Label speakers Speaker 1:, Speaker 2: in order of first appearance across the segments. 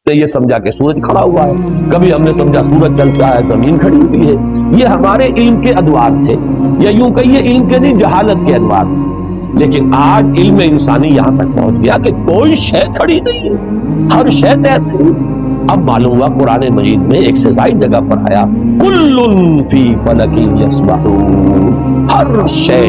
Speaker 1: نے یہ سمجھا کہ سورج کھڑا ہوا ہے، کبھی ہم نے سمجھا سورج چلتا ہے زمین کھڑی ہوئی ہے. یہ ہمارے علم کے ادوار تھے، یا یوں کہیے علم کے نہیں جہالت کے ادوار تھے. لیکن آج علم انسانی یہاں تک پہنچ گیا کہ کوئی شے کھڑی نہیں ہے، ہر شے طے تھی. اب معلوم ہوا قرآن مجید میں ایک سے زائد جگہ پر آیا کل فی فلک یسبحون، ہر شے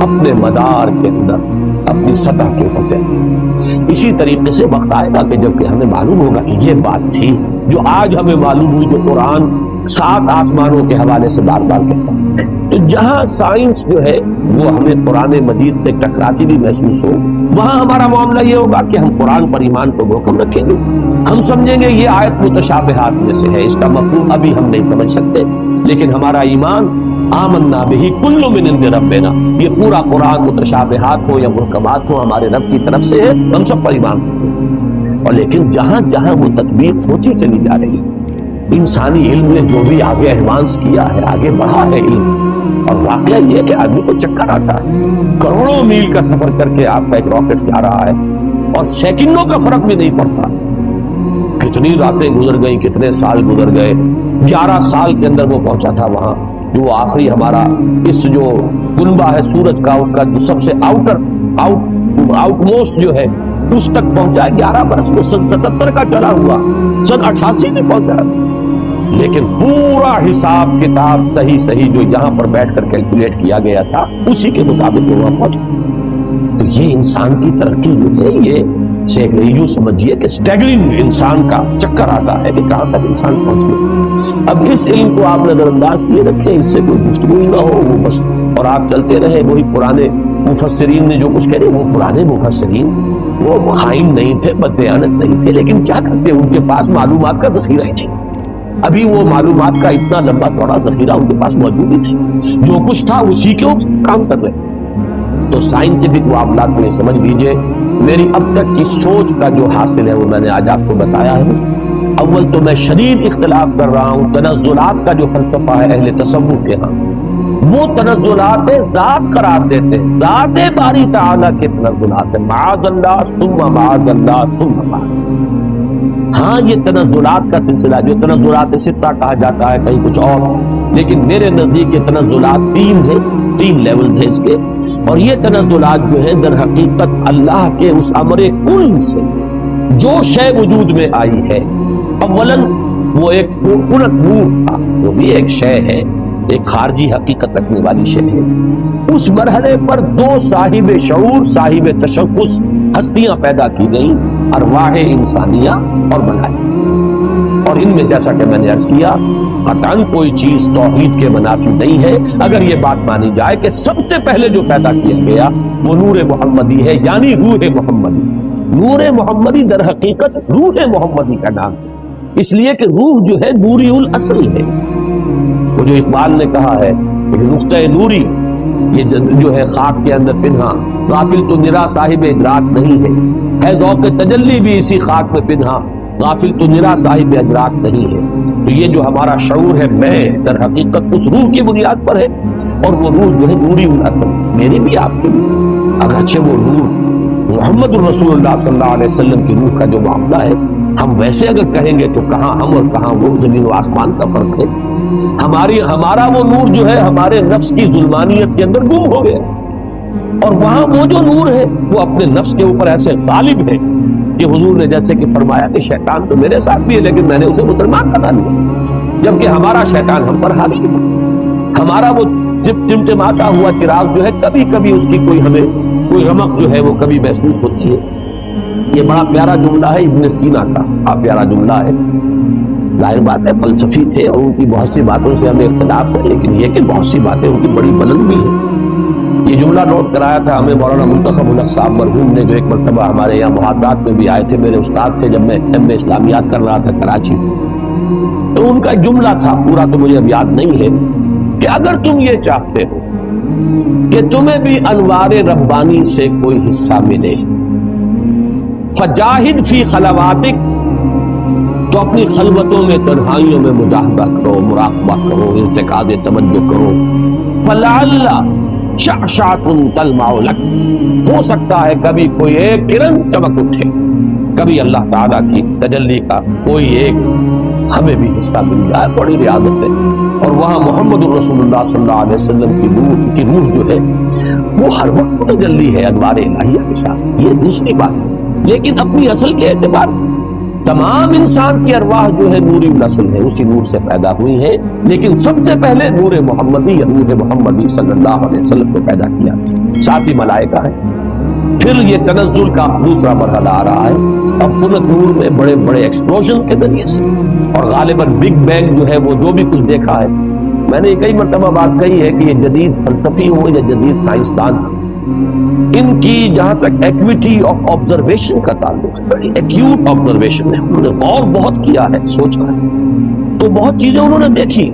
Speaker 1: اپنے مدار کے اندر اپنی سطح کے اوپر. اسی طریقے سے وقت آئے گا کہ جب کہ ہمیں معلوم ہوگا کہ یہ بات تھی جو آج ہمیں معلوم ہوئی، جو قرآن 7 آسمانوں کے حوالے سے بار بار کہتا ہے. تو جہاں سائنس جو ہے وہ ہمیں قرآن مجید سے ٹکراتی بھی محسوس ہو، وہاں ہمارا معاملہ یہ ہوگا کہ ہم قرآن پر ایمان کو محکم رکھیں گے. ہم سمجھیں گے یہ آیت متشابہات میں سے ہے، اس کا مفہوم ابھی ہم نہیں سمجھ سکتے، لیکن ہمارا ایمان آمنا بہ کل من عند ربنا، یہ پورا قرآن متشابہات ہو یا محکمات ہو ہمارے رب کی طرف سے ہے، ہم سب پر ایمان رکھتے ہیں. اور لیکن جہاں جہاں وہ تطبیق ہوتی چلی جا رہی ہے، انسانی علم نے جو بھی آگے ایڈوانس کیا ہے، آگے بڑھا ہے علم، اور واقعہ یہ کہ آدمی کو چکر آتا ہے، کروڑوں میل کا سفر کر کے آپ کا ایک راکٹ جا رہا ہے اور سیکنڈوں کا فرق بھی نہیں پڑتا. کتنی راتیں گزر گئیں، کتنے سال گزر گئے، 11 سال کے اندر وہ پہنچا تھا وہاں جو آخری ہمارا اس جو کنبہ ہے سورج کا، اس کا جو سب سے آؤٹ موسٹ جو ہے اس تک پہنچا. 11 برس وہ سن 77 کا چلا ہوا، سن 88 میں پہنچا. لیکن پورا حساب کتاب صحیح جو یہاں پر بیٹھ کر کیلکولیٹ کیا گیا تھا اسی کے مطابق وہ وہاں پہنچا. تو یہ انسان کی ترقی جو ہے یہ یوں سمجھیے کہ سٹیگرنگ، انسان کا چکر آتا ہے کہ کہاں تک انسان پہنچ گیا. اب اس علم کو آپ نظر انداز کیے رکھیں، اس سے کوئی گفتگو نہ ہو وہ بس، اور آپ چلتے رہے. وہی پرانے مفسرین نے جو کچھ کہہ رہے، وہ پرانے مفسرین وہ خائن نہیں تھے، بددیانت نہیں تھے، لیکن کیا کرتے ان کے پاس معلومات کا ذخیرہ ہی نہیں. ابھی وہ معلومات کا اتنا لمبا چوڑا ذخیرہ ان کے پاس موجود ہی نہیں، جو کچھ تھا اسی کے کام کر رہے. تو سائنٹیفک معاملات میں سمجھ لیجئے میری اب تک کی سوچ کا جو حاصل ہے وہ میں نے آج آپ کو بتایا ہے. اول تو میں شدید اختلاف کر رہا ہوں تنزلات کا جو فلسفہ ہے اہل تصوف کے ہاں، وہ تنزلات ذات قرار دیتے ہیں، ذات باری تعالیٰ کے تنزلات ہیں، معاذ اللہ ثم معاذ اللہ ثم معاذ. ہاں یہ تنزلات کا سلسلہ جو تنزلات ستہ کہا جاتا ہے کہیں کچھ اور، لیکن میرے نزدیک یہ تنزلات 3 ہیں، 3 لیول ہیں اس کے. اور یہ تنزلات جو ہے در حقیقت اللہ کے اس امر کل سے جو شے وجود میں آئی ہے، اولاً وہ ایک خلق نور تھا، وہ بھی ایک شے ہے، ایک خارجی حقیقت رکھنے والی شے ہے. اس مرحلے پر 2 صاحب شعور، صاحب تشخص ہستیاں پیدا کی گئیں، ارواح انسانیہ اور ملائکہ. اور ان میں جیسا کہ میں نے عرض کیا قطعاً کوئی چیز توحید کے منافی نہیں ہے اگر یہ بات مانی جائے کہ سب سے پہلے جو پیدا کیا گیا وہ نور محمدی ہے، یعنی روح محمدی. نور محمدی در حقیقت روح محمدی کا نام ہے، اس لیے کہ روح جو ہے نوری الاصل ہے. وہ جو اقبال نے کہا ہے کہ نقطۂ نوری یہ جو ہے خاک کے اندر پنہا، غافل تو نرا صاحب ادراک نہیں ہے ذوق تجلی بھی اسی خاک میں پنہا، غافل تو نرا صاحب ادراک نہیں ہے. تو یہ جو ہمارا شعور ہے میں در حقیقت اس روح کی بنیاد پر ہے، اور وہ روح جو ہے نوری الاصل، میری بھی آپ کی بھی. اگرچہ وہ نور محمد الرسول اللہ صلی اللہ علیہ وسلم کی روح کا جو معاملہ ہے، ہم ویسے اگر کہیں گے تو کہاں ہم اور کہاں وہ، زمین و آسمان کا فرق ہے. ہمارا وہ نور جو ہے ہمارے نفس کی ظلمانیت کے اندر گم ہو گیا، اور وہاں وہ جو نور ہے وہ اپنے نفس کے اوپر ایسے غالب ہے کہ حضور نے جیسے کہ فرمایا کہ شیطان تو میرے ساتھ بھی ہے لیکن میں نے اسے مسلمان بنا لیا، جبکہ ہمارا شیطان ہم پر حاوی ہے. ہمارا وہ ٹمٹماتا ہوا چراغ جو ہے کبھی کبھی اس کی کوئی رمق جو ہے وہ کبھی محسوس ہوتی ہے. یہ بڑا پیارا جملہ ہے ابن سینا کا، پیارا جملہ ہے. ظاہر بات ہے فلسفی تھے اور ان کی بہت سی باتوں سے ہمیں اختلاف ہے، لیکن یہ کہ بہت سی باتیں ان کی بڑی بلند بھی ہیں. یہ جملہ نوٹ کرایا تھا ہمیں مولانا منتصب الحق صاحب مرحوم نے، جو ایک مرتبہ ہمارے یہاں محاضرات میں بھی آئے تھے، میرے استاد تھے جب میں ایم اے اسلامیات کر رہا تھا کراچی. تو ان کا جملہ تھا، پورا تو مجھے اب یاد نہیں ہے، کہ اگر تم یہ چاہتے ہو کہ تمہیں بھی انوار ربانی سے کوئی حصہ ملے، فجاہد فی خلواتک، تو اپنی خلوتوں میں تنہائیوں میں مجاہدہ کرو، مراقبہ کرو، ارتکاز توجہ کرو. فلعل شعشعۃ تلمع لک، ہو سکتا ہے کبھی کوئی ایک کرن چمک اٹھے، کبھی اللہ تعالیٰ کی تجلی کا کوئی ایک ہمیں بھی حصہ مل جائے، بڑی ریاضت ہے۔ اور وہاں محمد الرسول اللہ صلی اللہ علیہ وسلم کی روح جو ہے وہ ہر وقت تجلی ہے انوار الہیہ کے ساتھ، یہ دوسری بات ہے۔ لیکن اپنی اصل کے اعتبار سے تمام انسان کی ارواح جو ہے نوری نسل ہے، اسی نور سے پیدا ہوئی ہے، لیکن سب سے پہلے نور محمدی یا روح محمدی صلی اللہ علیہ وسلم کو پیدا کیا، ساتھ ہی ملائکہ ہے۔ پھر یہ تنزل کا دوسرا مرحلہ آ رہا ہے، اب سورۃ نور میں بڑے بڑے ایکسپلوژن کے ذریعے سے، اور غالباً بگ بینگ جو ہے وہ جو بھی کچھ دیکھا ہے، میں نے کئی مرتبہ بات کہی ہے کہ یہ جدید فلسفی ہو یا جدید سائنسدان ہو، ان کی جہاں تک ایکویٹی آف آبزرویشن کا تعلق ہے، بڑی ایکیوٹ آبزرویشن ہے، انہوں نے غور بہت کیا ہے، سوچا ہے، تو بہت چیزیں انہوں نے دیکھی،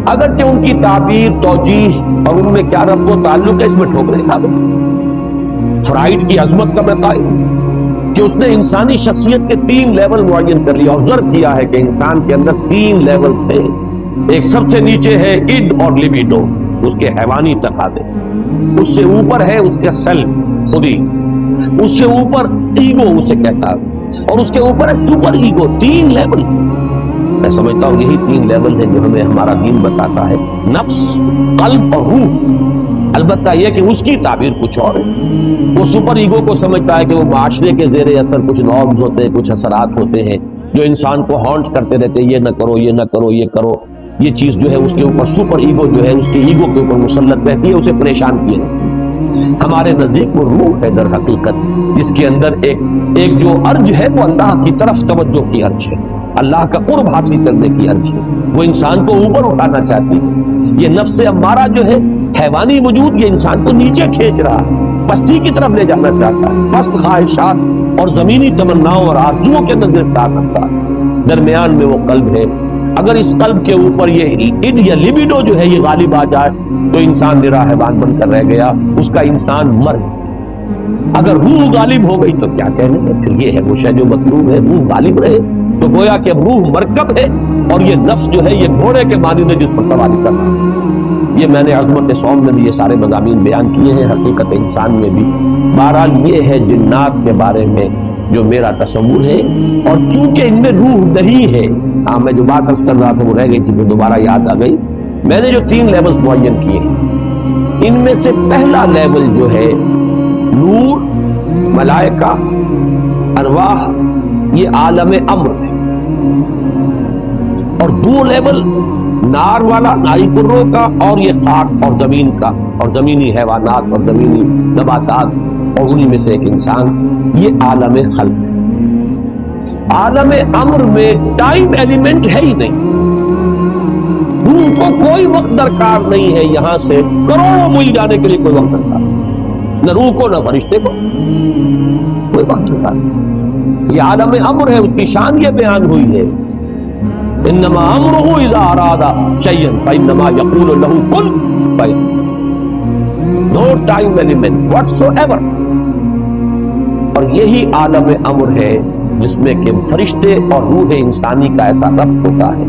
Speaker 1: اگرچہ ان کی تعبیر، توجیہ اور ان میں کیا ربط و تعلق ہے، اس میں ٹھوکریں کھا دیں۔ فرائڈ کی عظمت کا میں قائل ہوں کہ اس نے انسانی شخصیت کے 3 لیول معین کر لیا، آبزرو کیا ہے کہ انسان کے اندر 3 لیولز ہیں۔ ایک سب سے نیچے ہے اڈ اور لیبیڈو، اس کے حیوانی تقاضے، اس سے اوپر ہے اس کے سیلف، خودی، اس سے اوپر ایگو اسے کہتا ہے، اور اس کے اوپر ہے سپر ایگو۔ 3 لیول، میں سمجھتا ہوں یہی 3 لیول ہیں جو ہمیں ہمارا دین بتاتا ہے، نفس، قلب اور روح۔ البتہ یہ کہ اس کی تعبیر کچھ اور ہے، وہ سپر ایگو کو سمجھتا ہے کہ وہ معاشرے کے زیر اثر کچھ نارمز ہوتے ہیں، کچھ اثرات ہوتے ہیں جو انسان کو ہانٹ کرتے رہتے ہیں، یہ نہ کرو، یہ نہ کرو، یہ کرو، یہ چیز جو ہے اس کے اوپر سپر ایگو جو ہے اس کے ایگو کے اوپر مسلط رہتی ہے، اسے پریشان کیے رہتی ہے۔ ہمارے نزدیک وہ روح ہے در حقیقت، جس کے اندر ایک جو ارج ہے وہ اللہ کی طرف توجہ کی ارج ہے، اللہ کا قرب حاصل کرنے کی ارج ہے، وہ انسان کو اوپر اٹھانا چاہتی ہے۔ یہ نفس امارہ جو ہے حیوانی وجود، یہ انسان کو نیچے کھینچ رہا ہے، پستی کی طرف لے جانا چاہتا ہے، پست خواہشات اور زمینی تمناؤں اور آرزوؤں کے اندر گرفتار رکھتا ہے۔ درمیان میں وہ قلب ہے، اگر اس قلب کے اوپر یہ اڈ یا لیبیڈو جو ہے یہ غالب آ جائے تو انسان نرا حیوان بن کر رہ گیا، اس کا انسان مر گیا۔ اگر روح غالب ہو گئی تو کیا کہنے ہیں، پھر یہ ہے وہ شے جو مطلوب ہے، روح غالب رہے تو گویا کہ اب روح مرکب ہے اور یہ نفس جو ہے یہ گھوڑے کے مانند ہے جس پر سواری کرنا ہے۔ یہ میں نے عظمت صوم میں بھی یہ سارے مضامین بیان کیے ہیں، حقیقت انسان میں بھی۔ بہرحال یہ ہے جنات کے بارے میں جو میرا تصور ہے، اور چونکہ ان میں روح نہیں ہے، ہاں میں جو بات عرض کر رہا تھا وہ رہ گئی تھی، وہ دوبارہ یاد آ گئی۔ میں نے جو 3 لیولز معین کیے ہیں، ان میں سے پہلا لیول جو ہے نور، ملائکہ، ارواح، یہ عالم امر ہے، اور 2 لیول نار والا، ناری کروں کا، اور یہ خاک اور زمین کا، اور زمینی حیوانات اور زمینی نباتات، اور انہی میں سے ایک انسان، یہ عالم خلق ہے۔ عالم امر میں ٹائم ایلیمنٹ ہے ہی نہیں، روح کو کوئی وقت درکار نہیں ہے، یہاں سے کروڑوں میل جانے کے لیے کوئی وقت درکار نہیں، نہ روح کو نہ فرشتے کو کوئی وقت درکار نہیں۔ یہ عالم امر ہے، اس کی شان یہ بیان ہوئی ہے، انما امرہ اذا اراد شیئا فانما یقول له کن فیکون، نو ٹائم ایلیمنٹ واٹس ایور۔ اور یہی عالم امر ہے جس میں کہ فرشتے اور روح انسانی کا ایسا ربط ہوتا ہے۔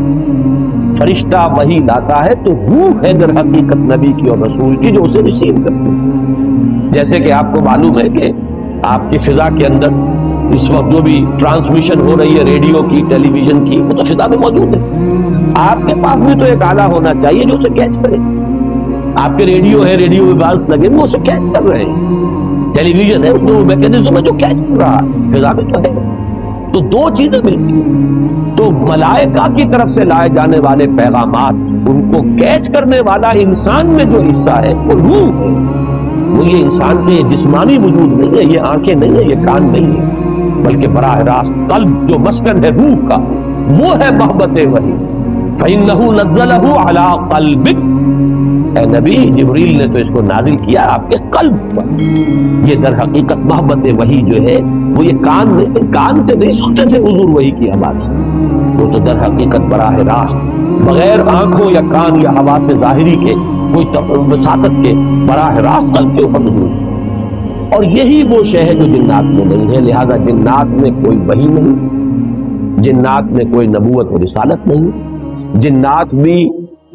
Speaker 1: فرشتہ وحی لاتا ہے تو روح ہے در حقیقت نبی کی اور رسول کی جو اسے ریسیو کرتی ہے۔ جیسے کہ آپ کو معلوم ہے کہ آپ کی فضا کے اندر اس وقت جو بھی ٹرانسمیشن ہو رہی ہے ریڈیو کی، ٹیلی ویژن کی، وہ تو فضا میں موجود ہے۔ آپ کے پاس بھی تو ایک آلہ ہونا چاہیے جو اسے کیچ کرے۔ آپ کے ریڈیو ہے، ریڈیو ویوز لگے وہ اسے کیچ کر رہے ہیں، ٹیلی ویژن ہے اس میں وہ میکینزم ہے جو کیچ کر رہا ہے، فضا میں تو ہے۔ تو 2 چیزیں ملتی ہیں، تو ملائکہ کی طرف سے لائے جانے والے پیغامات، ان کو کیچ کرنے والا انسان میں جو حصہ ہے وہ روح ہے، وہ یہ انسان کے جسمانی وجود نہیں ہے، یہ آنکھیں نہیں ہے، یہ کان نہیں ہے، بلکہ براہ راست قلب جو مسکن ہے روح کا، وہ ہے محبت وحی۔ فَإِنَّهُ نَزَّلَهُ عَلَىٰ قَلْبِكَ، اے نبی جبریل نے تو اس کو نازل کیا آپ کے قلب پر۔ یہ در حقیقت محبت وحی جو ہے وہ یہ کان سے نہیں سنتے تھے حضور وحی کی آواز، وہ تو در حقیقت براہ راست بغیر آنکھوں یا کان یا حواس ظاہری کے کوئی وساطت کے براہ راست قلب کے اوپر نزول۔ اور یہی وہ شے ہے جو جنات میں نہیں ہے، لہذا جنات میں کوئی وحی نہیں، جنات میں کوئی نبوت و رسالت نہیں، جنات بھی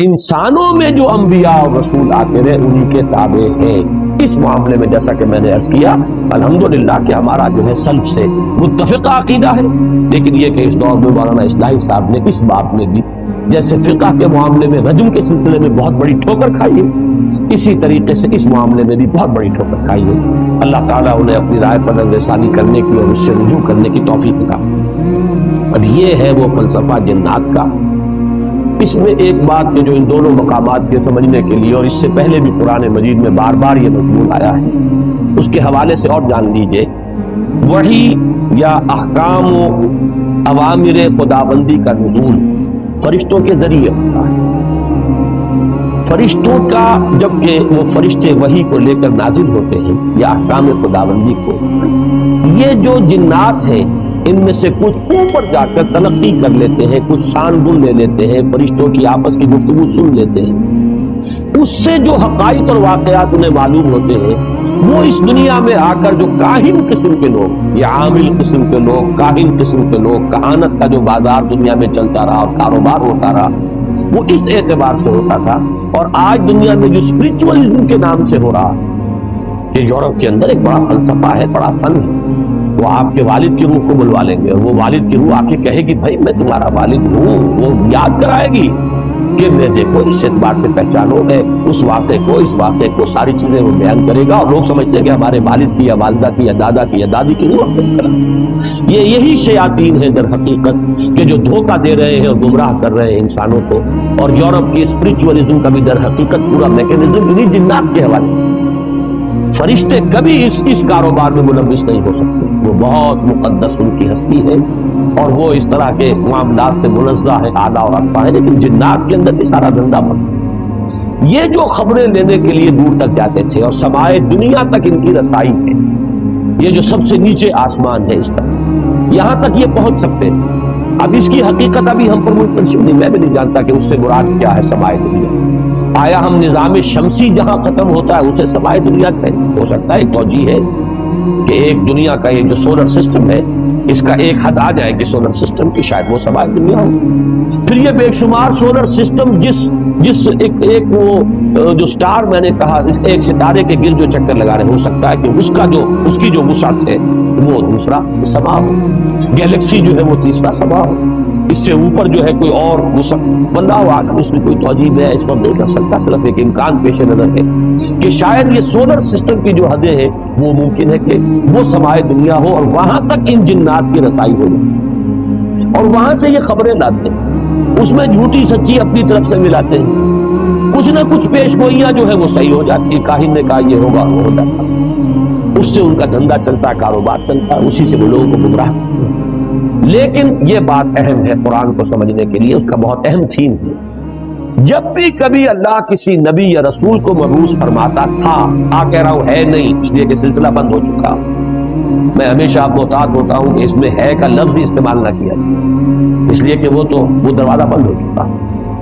Speaker 1: انسانوں میں جو انبیاء اور رسول آتے رہے انہی کے تابع ہیں۔ اس معاملے میں جیسا کہ میں نے عرض کیا الحمدللہ کہ ہمارا جو ہے سلف سے متفقہ عقیدہ ہے، لیکن یہ کہ اس دور میں مولانا اصلاحی صاحب نے اس بات میں بھی جیسے فقہ کے معاملے میں رجم کے سلسلے میں بہت بڑی ٹھوکر کھائی ہے، اسی طریقے سے اس معاملے میں بھی بہت بڑی ٹھوکر کھائی ہے۔ اللہ تعالیٰ انہیں اپنی رائے پر رسانی کرنے کی اور اس سے رجوع کرنے کی توفیق عطا فرمائے۔ اب یہ ہے وہ فلسفہ جنات کا۔ اس میں ایک بات کہ جو ان دونوں مقامات کے سمجھنے کے لیے اور اس سے پہلے بھی قرآن مجید میں بار بار یہ مضمون آیا ہے، اس کے حوالے سے اور جان لیجئے، وحی یا احکام و اوامر خداوندی کا نزول فرشتوں کے ذریعے ہوتا ہے۔ فرشتوں کا جبکہ وہ فرشتے وحی کو لے کر نازل ہوتے ہیں یا احکام خداوندی کو، یہ جو جنات ہیں ان میں سے کچھ اوپر جا کر تلقی کر لیتے ہیں، کچھ سان گن لے لیتے ہیں، فرشتوں کی آپس کی گفتگو سن لیتے ہیں، اس سے جو حقائق اور واقعات انہیں معلوم ہوتے ہیں وہ اس دنیا میں آ کر جو کاہن قسم کے لوگ یا عامل قسم کے لوگ، کاہن قسم کے لوگ، کہانت کا جو بازار دنیا میں چلتا رہا اور کاروبار ہوتا رہا وہ اس اعتبار سے ہوتا تھا، اور آج دنیا میں جو اسپرچوئلزم کے نام سے ہو رہا ہے کہ یورپ کے اندر ایک بڑا فلسفہ ہے، بڑا فن ہے، وہ آپ کے والد کی روح کو بلوا لیں گے، وہ والد کی روح آ کے کہے گی بھائی میں تمہارا والد ہوں، وہ یاد کرائے گی کہ میں دیکھو اس اعتبار سے پہچانو، ہے اس واقعے کو، اس واقعے کو، ساری چیزیں وہ بیان کرے گا، اور لوگ سمجھتے ہیں کہ ہمارے والد کی یا والدہ کی یا دادا کی یا دادی کی روح۔ یہی شیاطین ہیں در حقیقت کہ جو دھوکہ دے رہے ہیں اور گمراہ کر رہے ہیں انسانوں کو، اور یورپ کی اسپرچوئلزم کا بھی در حقیقت پورا میکینزم انہی جنات کے حوالے۔ فرشتے کبھی اس کاروبار میں ملوث نہیں ہو سکتے، وہ بہت مقدس ان کی ہستی ہے اور وہ اس طرح کے معاملات سے منزہ ہے، اعلیٰ اور ارفع ہے، لیکن جنات کے اندر بھی سارا دھندا بند۔ یہ جو خبریں لینے کے لیے دور تک جاتے تھے اور سمائے دنیا تک ان کی رسائی ہے، یہ جو سب سے نیچے آسمان ہے اس تک، یہاں تک یہ پہنچ سکتے ہیں۔ اب اس کی حقیقت ابھی ہم پر منتشر نہیں، میں بھی نہیں جانتا کہ اس سے مراد کیا ہے سمائے دنیا۔ آیا ہم نظام شمسی جہاں ختم ہوتا ہے اسے سمائے دنیا کہیں؟ ہو سکتا ہے ایک توجیہ ہے کہ ایک دنیا کا یہ جو سولر سسٹم ہے اس کا ایک حد آ جائے کہ سولر سسٹم کی شاید وہ سمائے دنیا ہو، پھر یہ بے شمار سولر سسٹم جس ایک وہ جو سٹار میں نے کہا ایک ستارے کے گرد جو چکر لگا رہے، ہو سکتا ہے کہ اس کی جو وسعت ہے وہ دوسرا سما ہو، گیلیکسی جو ہے وہ تیسرا سما ہو، اس سے اوپر جو ہے کوئی اور بندہ ہو آگے، اس میں کوئی توجیہ میں اس وقت نہیں کر سکتا، صرف ایک امکان پیش نظر ہے کہ شاید یہ سولر سسٹم کی جو حدیں ہیں وہ ممکن ہے کہ وہ سمائے دنیا ہو اور وہاں تک ان جنات کی رسائی ہو جائے، اور وہاں سے یہ خبریں لاتے ہیں، اس میں جھوٹی سچی اپنی طرف سے ملاتے ہیں، کچھ نہ کچھ پیش گوئیاں جو ہے وہ صحیح ہو جاتی ہے، کاہن نے کہا یہ ہوگا وہ ہو جاتا، اس سے ان کا دھندا چلتا ہے، کاروبار چلتا ہے، اسی سے وہ لوگوں کو گمراہ کرتے ہیں۔ لیکن یہ بات اہم ہے قرآن کو سمجھنے کے لیے، اس کا بہت اہم تھیم ہے۔ جب بھی کبھی اللہ کسی نبی یا رسول کو مبعوث فرماتا تھا، کہہ رہا ہوں ہے نہیں، اس لیے کہ سلسلہ بند ہو چکا، میں ہمیشہ محتاط ہوتا ہوں کہ اس میں ہے کا لفظ استعمال نہ کیا جائے، اس لیے کہ وہ دروازہ بند ہو چکا۔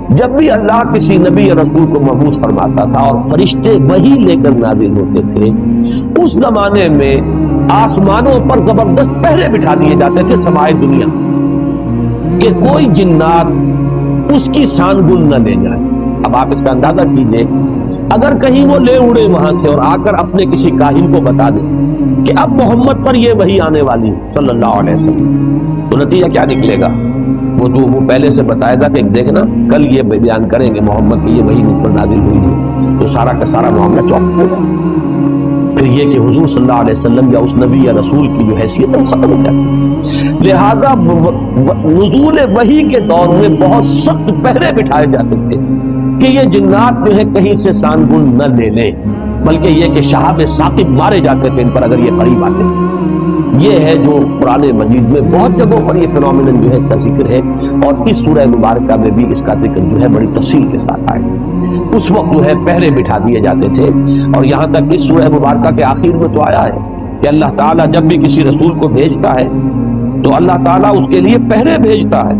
Speaker 1: جب بھی اللہ کسی نبی یا رسول کو مبعوث فرماتا تھا اور فرشتے وہی لے کر نازل ہوتے تھے، اس زمانے میں آسمانوں پر زبردست پہرے بٹھا دیے جاتے تھے سمائے دنیا کہ کوئی جنات اس کی سان گن نہ لے جائے۔ اب آپ اس کا اندازہ کیجئے، اگر کہیں وہ لے اڑے وہاں سے اور آ کر اپنے کسی کاہن کو بتا دیں کہ اب محمد پر یہ وحی آنے والی صلی اللہ علیہ وسلم، تو نتیجہ کیا نکلے گا؟ وہ پہلے سے بتائے گا کہ دیکھنا کل یہ بیان کریں گے محمد کی یہ وحی مجھ پر نازل ہوئی ہے، تو سارا کا سارا معاملہ چوک ہوگا۔ پھر یہ کہ حضور صلی اللہ علیہ وسلم یا اس نبی یا رسول کی جو حیثیت ہے وہ ختم ہو جاتی۔ لہذا نزول وحی کے دور میں بہت سخت پہرے بٹھائے جاتے تھے کہ یہ جنات جو ہے کہیں سے سان گن نہ لے لیں، بلکہ یہ کہ شہاب ثاقب مارے جاتے تھے ان پر اگر یہ قریب آتے۔ یہ ہے جو قرآن مجید میں بہت جگہوں پر یہ فنومینن جو ہے اس کا ذکر ہے، اور اس سورہ مبارکہ میں بھی اس کا ذکر جو ہے بڑی تفصیل کے ساتھ آئے۔ اس وقت جو ہے پہرے بٹھا دیے جاتے تھے، اور یہاں تک کہ سورہ مبارکہ کے آخر میں تو آیا ہے کہ اللہ تعالیٰ جب بھی کسی رسول کو بھیجتا ہے تو اللہ تعالیٰ اس کے لیے پہرے بھیجتا ہے۔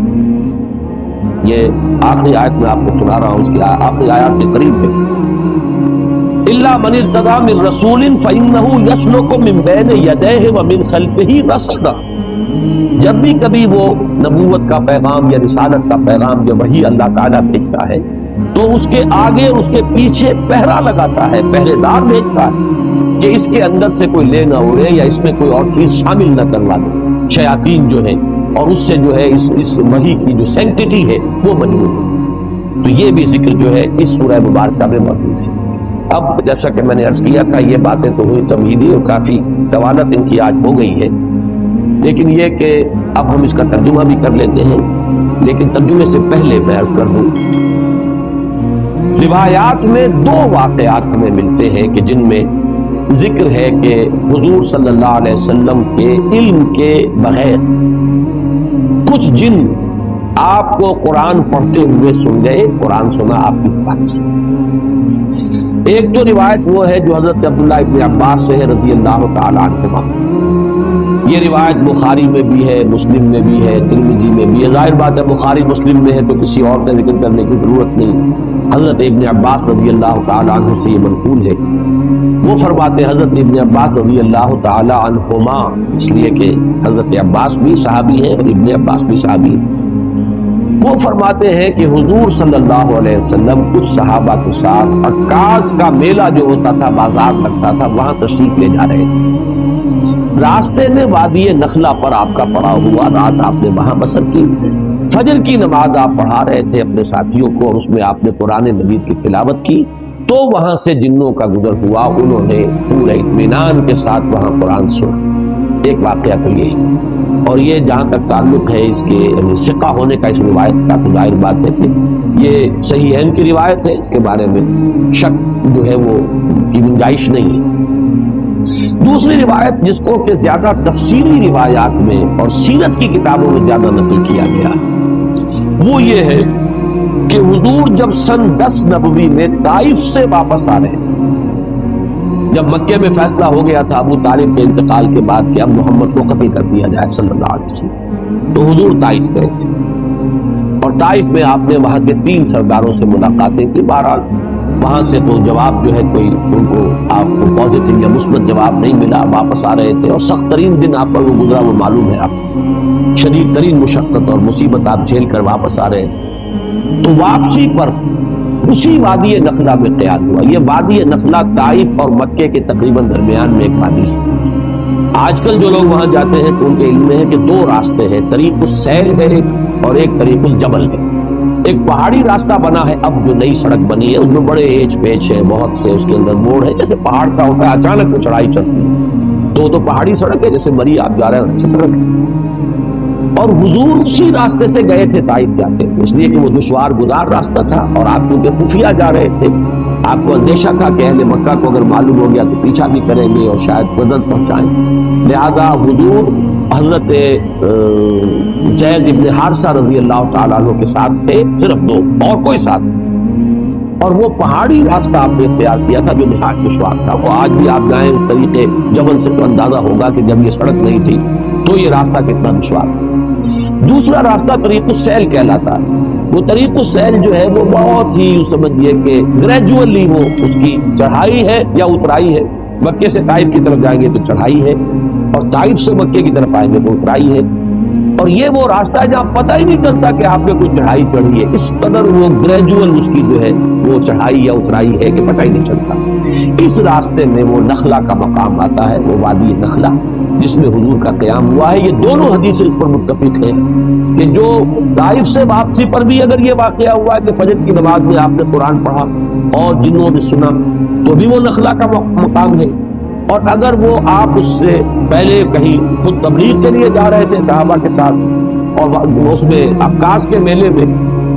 Speaker 1: یہ آخری آیت میں آپ کو سنا رہا ہوں، اس کی آخری آیات کے قریب ہے، إِلَّا مَنِ ارْتَضَىٰ مِن رَّسُولٍ فَإِنَّهُ يَسْلُكُ مِن بَيْنِ يَدَيْهِ وَمِن خَلْفِهِ رَصَدًا۔ جب بھی کبھی وہ نبوت کا پیغام یا رسالت کا پیغام جو وحی اللہ تعالیٰ بھیجتا ہے تو اس کے آگے اور اس کے پیچھے پہرا لگاتا ہے، پہرے دار بھیجتا ہے کہ اس کے اندر سے کوئی لے نہ اڑے یا اس میں کوئی اور چیز شامل نہ کروا دے، شیاطین جو ہے، اور اس سے جو ہے اس وحی کی جو سینکٹیٹی ہے وہ مجبور ہو۔ تو یہ بھی ذکر جو ہے اس سورہ مبارکہ میں موجود ہے۔ اب جیسا کہ میں نے عرض کیا تھا، یہ باتیں تو ہوئی تمہیدی اور کافی طوالت ان کی آج ہو گئی ہے، لیکن یہ کہ اب ہم اس کا ترجمہ بھی کر لیتے ہیں۔ لیکن ترجمے سے پہلے میں عرض کر دوں، روایات میں دو واقعات ہمیں ملتے ہیں کہ جن میں ذکر ہے کہ حضور صلی اللہ علیہ وسلم کے علم کے بغیر کچھ جن آپ کو قرآن پڑھتے ہوئے سن گئے، قرآن سنا آپ کی بات سے۔ ایک جو روایت وہ ہے جو حضرت عبداللہ ابن عباس سے ہے رضی اللہ تعالیٰ عنہما۔ یہ روایت بخاری میں بھی ہے، مسلم میں بھی ہے، ترمذی میں بھی ہے۔ ظاہر بات ہے بخاری مسلم میں ہے تو کسی اور کا ذکر کرنے کی ضرورت نہیں۔ حضرت ابن عباس رضی اللہ تعالیٰ عنہ سے یہ منقول ہے، وہ فرماتے ہیں، حضرت ابن عباس رضی اللہ تعالیٰ عنہما، اس لیے کہ حضرت عباس بھی صحابی ہیں اور ابن عباس بھی صحابی ہیں، وہ فرماتے ہیں کہ حضور صلی اللہ علیہ وسلم کچھ صحابہ کے ساتھ عکاظ کا میلہ جو ہوتا تھا، بازار لگتا تھا، وہاں تشریف لے جا رہے تھے۔ راستے میں وادی نخلا پر آپ کا پڑا ہوا، رات آپ نے وہاں بسر کی، فجر کی نماز آپ پڑھا رہے تھے اپنے ساتھیوں کو اور اس میں آپ نے قرآن مجید کی تلاوت کی، تو وہاں سے جنوں کا گزر ہوا، انہوں نے پورے اطمینان کے ساتھ وہاں قرآن سنا۔ ایک واقعہ تو یہی، اور یہ جہاں تک تعلق ہے اس کے ثقہ ہونے کا اس روایت کا، تو ظاہر بات ہے کہ یہ صحیحین کی روایت ہے، اس کے بارے میں شک جو ہے وہ کی گنجائش نہیں ہے۔ دوسری روایت جس کو کہ زیادہ تفصیلی روایات میں اور سیرت کی کتابوں میں زیادہ نقل کیا گیا، وہ یہ ہے کہ حضور جب سن 10 نبوی میں طائف سے واپس آ رہے ہیں، جب مکے میں فیصلہ ہو گیا تھا ابو طالب کے انتقال کے بعد کہ اب محمد کو قتل کر دیا جائے صلی اللہ علیہ وسلم، تو حضور طائف گئے تھے، اور طائف میں آپ نے وہاں کے 3 سرداروں سے ملاقاتیں کی۔ بہرحال وہاں سے تو جواب جو ہے کوئی ان کو آپ کو پازیٹو یا مثبت جواب نہیں ملا، واپس آ رہے تھے، اور سخت ترین دن آپ پر وہ گزرا وہ معلوم ہے، آپ شدید ترین مشقت اور مصیبت آپ جھیل کر واپس آ رہے تھے۔ تو واپسی پر اسی وادی نخلا میں قیام ہوا۔ یہ وادی نخلا طائف اور مکے کے تقریباً درمیان میں ایک وادی ہے۔ آج کل جو لوگ وہاں جاتے ہیں تو ان کے علم میں ہے کہ 2 راستے ہیں، طریق السیل ہے اور ایک طریق الجبل ہے۔ ایک پہاڑی راستہ بنا ہے، اب جو نئی سڑک بنی ہے اس میں بڑے ایچ پیچ ہے، بہت سے اس کے اندر موڑ ہے، جیسے پہاڑ کا ہوتا ہے، اچانک وہ چڑھائی چڑھتی ہے، تو پہاڑی سڑک ہے، جیسے مری آپ جا رہے ہیں اچھی سڑک ہے۔ اور حضور اسی راستے سے گئے تھے طائف جاتے، اس لیے کہ وہ دشوار گزار راستہ تھا، اور آپ کیونکہ خفیہ جا رہے تھے، آپ کو اندیشہ تھا کہ اہل مکہ کو اگر معلوم ہو گیا تو پیچھا بھی کریں گے اور شاید مدد پہنچائیں، لہذا حضور حضرت زید ابن حارثہ رضی اللہ تعالیٰ عنہ کے ساتھ تھے، صرف 2 اور کوئی ساتھ، اور وہ پہاڑی راستہ آپ نے اختیار کیا تھا جو نہایت دشوار تھا۔ وہ آج بھی آپ جائیں اس طریقے جبل سے تو اندازہ ہوگا کہ جب یہ سڑک نہیں تھی تو یہ راستہ کتنا دشوار تھا۔ دوسرا راستہ طریق السیل کہلاتا ہے۔ وہ طریق السیل جو ہے وہ بہت ہی سمجھیے کہ گریجولی وہ اس کی چڑھائی ہے یا اترائی ہے، مکے سے طائف کی طرف جائیں گے تو چڑھائی ہے، اور طائف سے مکے کی طرف آئیں گے تو اترائی ہے، اور یہ وہ راستہ ہے جہاں پتہ ہی نہیں چلتا کہ آپ نے کوئی چڑھائی چڑھی ہے، اس قدر وہ گریجول اس کی جو ہے وہ چڑھائی یا اترائی ہے کہ پتہ ہی نہیں چلتا۔ اس راستے میں وہ نخلا کا مقام آتا ہے، وہ وادی نخلا جس میں حضور کا قیام ہوا ہے۔ یہ دونوں حدیثیں اس پر متفق ہیں کہ جو طائف سے واپسی پر بھی اگر یہ واقعہ ہوا ہے کہ فجر کی نماز میں آپ نے قرآن پڑھا اور جنوں نے سنا، تو بھی وہ نخلا کا مقام ہے، اور اگر وہ آپ اس سے پہلے کہیں خود تبلیغ کے لیے جا رہے تھے صحابہ کے ساتھ، اور اس میں عکاظ کے میلے میں،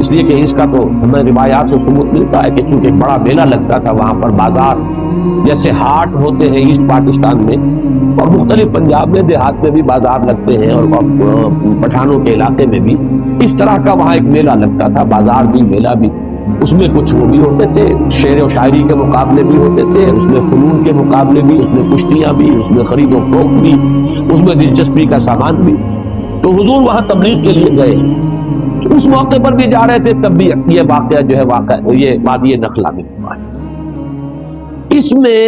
Speaker 1: اس لیے کہ اس کا تو ہمیں روایات سے ثبوت ملتا ہے کہ چونکہ ایک بڑا میلہ لگتا تھا وہاں پر، بازار جیسے ہاٹ ہوتے ہیں ایسٹ پاکستان میں اور مختلف پنجاب میں دیہات میں بھی بازار لگتے ہیں، اور پٹھانوں کے علاقے میں بھی اس طرح کا وہاں ایک میلہ لگتا تھا، بازار بھی میلہ بھی۔ اس میں کچھ وہ بھی ہوتے تھے، شعر و شاعری کے مقابلے بھی ہوتے تھے، اس میں فنون کے مقابلے بھی، اس میں کشتیاں بھی، اس میں خرید و فروخت بھی، اس میں دلچسپی کا سامان بھی۔ تو حضور وہاں تبلیغ کے لیے گئے، اس موقع پر بھی جا رہے تھے، تب بھی یہ واقعہ جو ہے یہ وادی نخلا میں ہوا ہے۔ اس میں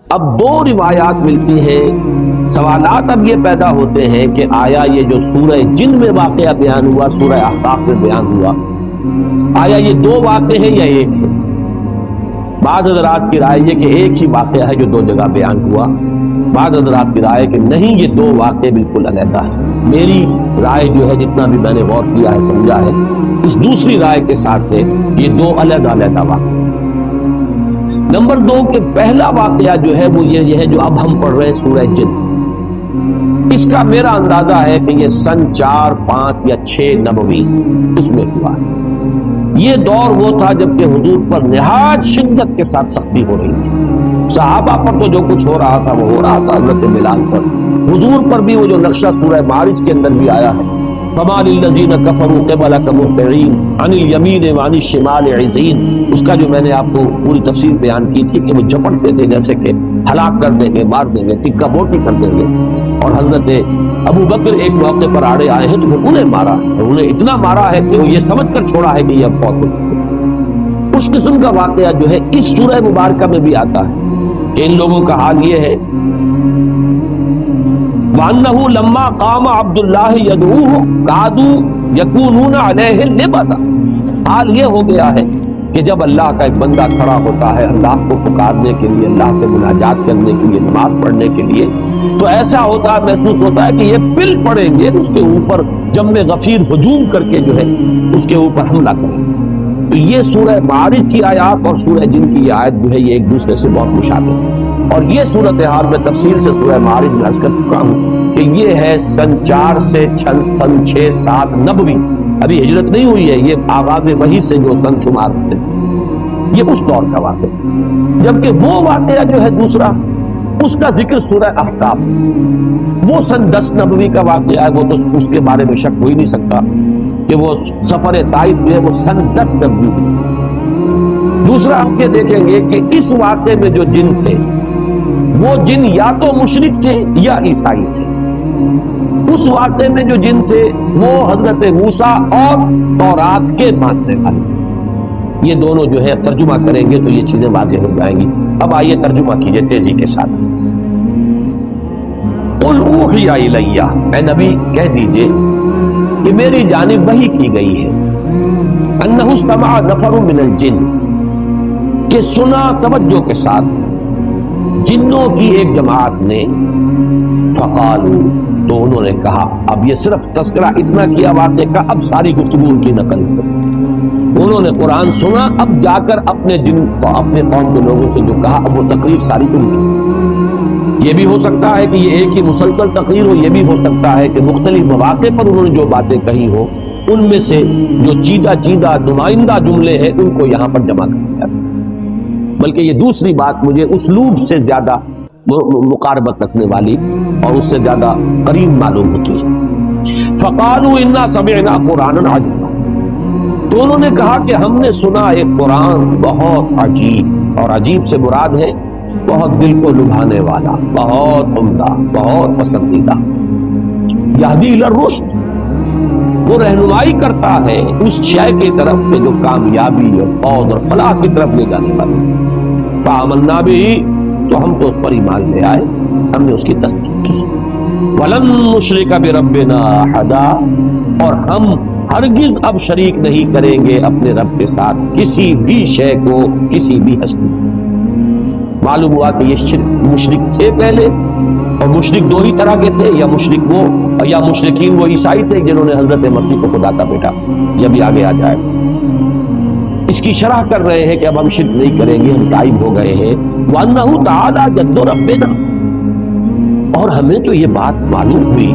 Speaker 1: اب 2 روایات ملتی ہیں، سوالات اب یہ پیدا ہوتے ہیں کہ آیا یہ جو سورہ جن میں واقعہ بیان ہوا، سورہ احقاف میں بیان ہوا، آیا یہ دو واقعے ہیں یا ایک ہے؟ بعض حضرات کی رائے یہ کہ ایک ہی واقعہ ہے جو دو جگہ بیان ہوا، بعض حضرات کی رائے کہ نہیں یہ دو واقعے بالکل علیحدہ ہے۔ میری رائے جو ہے جتنا بھی میں نے غور کیا ہے سمجھا ہے اس دوسری رائے کے ساتھ ہے یہ دو علیحدہ علیحدہ واقعے۔ نمبر دو کہ پہلا واقعہ جو ہے وہ یہ ہے جو اب ہم پڑھ رہے ہیں سورہ جن، اس کا میرا اندازہ ہے کہ یہ سن 4، 5 یا 6 نبوی اس میں ہوا ہے۔ یہ دور وہ تھا جب کہ حضور پر نہایت شدت کے ساتھ سختی ہو رہی تھی، صحابہ پر تو جو کچھ ہو رہا تھا وہ ہو رہا تھا، حضرت بلال پر، حضور پر بھی وہ جو نقشہ سورہ معارج کے اندر بھی آیا ہے، فَمَا لِلَّذِينَ كَفَرُوا قِبَلَكَ مُهْطِعِينَ عَنِ الْيَمِينِ وَعَنِ الشِّمَالِ عِزِينَ، اس کا جو میں نے آپ کو پوری تفصیل بیان کی تھی کہ وہ جھپٹتے تھے جیسے کہ ہلاک کر دیں گے، مار دیں گے، ٹکا بوٹی کر دیں گے، اور حضرت ابو بکر ایک موقع پر آڑے آئے ہیں تو وہ انہیں مارا، انہیں اتنا مارا ہے کہ وہ یہ سمجھ کر چھوڑا ہے کہ یہ اب فوت ہو چکے۔ اس قسم کا واقعہ جو ہے اس سورہ مبارکہ میں بھی آتا ہے کہ ان لوگوں کا حال یہ ہے وَأَنَّهُ لَمَّا قَامَ عَبْدُ اللَّهِ يَدْعُوهُ كَادُوا يَكُونُونَ عَلَيْهِ لِبَدًا، حال یہ ہو گیا ہے کہ جب اللہ کا ایک بندہ کھڑا ہوتا ہے اللہ کو پکارنے کے لیے، اللہ سے مناجات کرنے کے لیے، نماز پڑھنے کے لیے، تو ایسا ہوتا ہے، محسوس ہوتا ہے کہ یہ پل پڑیں گے اس کے اوپر، جم غفیر ہجوم کر کے جو ہے اس کے اوپر حملہ کریں۔ تو یہ سورہ معارج کی آیات اور سورہ جن کی یہ آیت جو ہے یہ ایک دوسرے سے بہت مشابہ ہے، اور یہ صورتحال میں تفصیل سے سورہ معارج میں عرض کر چکا ہوں کہ یہ ہے سن 4 سے سن 6، 7 نبوی، ابھی ہجرت نہیں ہوئی ہے، یہ آغاز وحی سے جو سن شمار ہوتے ہیں، یہ اس دور کا واقعہ۔ جبکہ وہ واقعہ جو ہے دوسرا اس کا ذکر سورہ احقاف، وہ سن 10 نبوی کا واقعہ ہے، وہ تو اس کے بارے میں شک ہو ہی نہیں سکتا کہ وہ سفر طائف جو ہے وہ سن 10 نبوی ہے۔ دوسرا ہم یہ دیکھیں گے کہ اس واقعے میں جو جن تھے وہ جن یا تو مشرک تھے یا عیسائی تھے۔ اس واقعے میں جو جن تھے وہ حضرت موسیٰ اور تورات کے ماننے والے، یہ دونوں جو ہے ترجمہ کریں گے تو یہ چیزیں واضح ہو جائیں گی۔ اب آئیے ترجمہ کیجئے تیزی کے ساتھ۔ قُلْ أُوحِيَ إِلَيَّ، اے نبی کہہ دیجئے کہ میری جانب وحی کی گئی ہے، أَنَّهُ اسْتَمَعَ نَفَرٌ مِّنَ الْجِنِّ، کہ سنا توجہ کے ساتھ جنوں کی ایک جماعت نے، فقالوا، تو انہوں نے کہا، اب یہ صرف تذکرہ اتنا کیا واقعے کا، اب ساری گفتگو ان کی نقل ہے۔ انہوں نے قرآن سنا، اب جا کر اپنے جن کو، اپنے قوم کے لوگوں سے جو کہا، اب وہ تقریر ساری ان کی۔ یہ بھی ہو سکتا ہے کہ یہ ایک ہی مسلسل تقریر ہو، یہ بھی ہو سکتا ہے کہ مختلف مواقع پر انہوں نے جو باتیں کہی ہو ان میں سے جو چیدہ نمائندہ جملے ہیں ان کو یہاں پر جمع کر دیا۔ بلکہ یہ دوسری بات مجھے اسلوب سے زیادہ مقاربت رکھنے والی اور اس سے زیادہ قریب معلوم ہوتی ہے۔ فقالوا انا سمعنا قرآنا عجبا، تو انہوں نے کہا کہ ہم نے سنا ایک قرآن بہت عجیب، اور عجیب سے مراد ہے بہت دل کو لبھانے والا، بہت عمدہ، بہت پسندیدہ۔ یہدی الی الرشد، وہ رہنمائی کرتا ہے اس شے کی طرف کہ جو کامیابی اور فوز اور فلاح کی طرف لے جانے والی۔ فآمنا بہ، تو ہم تو اس پر ایمان لے آئے، ہم نے اس کی تصدیق کی۔ ولن نشرک بربنا احدا، اور ہم ہرگز اب شریک نہیں کریں گے اپنے رب کے ساتھ کسی بھی شے کو، کسی بھی ہستی۔ معلوم ہوا کہ یہ مشرک تھے پہلے، اور مشرک دو ہی طرح کے تھے، یا مشرک وہ یا مشرکین وہ عیسائی تھے جنہوں نے حضرت مسیح کو خدا کا بیٹا، یہ بھی آگے آ جائے۔ اس کی شرح کر رہے ہیں کہ اب ہم شرک نہیں کریں گے، ہم تائب ہو گئے ہیں۔ وَأَنَّهُ تَعَالَى جَدُّ رَبِّنَا، اور ہمیں تو یہ بات معلوم ہوئی،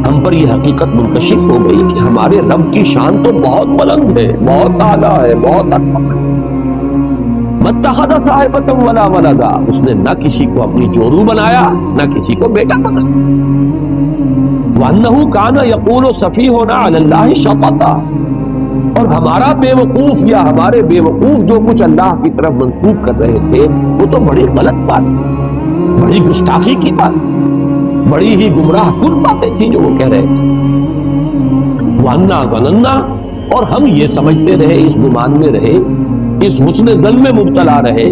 Speaker 1: ہم پر یہ حقیقت منکشف ہو گئی کہ ہمارے رب کی شان تو بہت بلند ہے، بہت اعلیٰ ہے، بہت اکبر ہے۔ مَتَّخَذَ صَاحِبَةً وَلَا وَلَدًا، اس نے نہ کسی کو اپنی جورو بنایا نہ کسی کو بیٹا بنایا۔ وَأَنَّهُ كَانَ يَقُولُ سَفِيهُنَا عَلَى اللَّهِ شَطَطًا، اور ہمارا بے وقوف یا ہمارے بے وقوف جو کچھ اللہ کی طرف منسوب کر رہے تھے وہ تو بڑی غلط بات، بڑی گستاخی کی بات، بڑی ہی گمراہ کن باتیں تھیں جو وہ کہہ رہے تھے۔ وَأَنَّا ظَنَنَّا، اور ہم یہ سمجھتے رہے، اس گمان میں رہے، اس حسن ظن میں مبتلا رہے،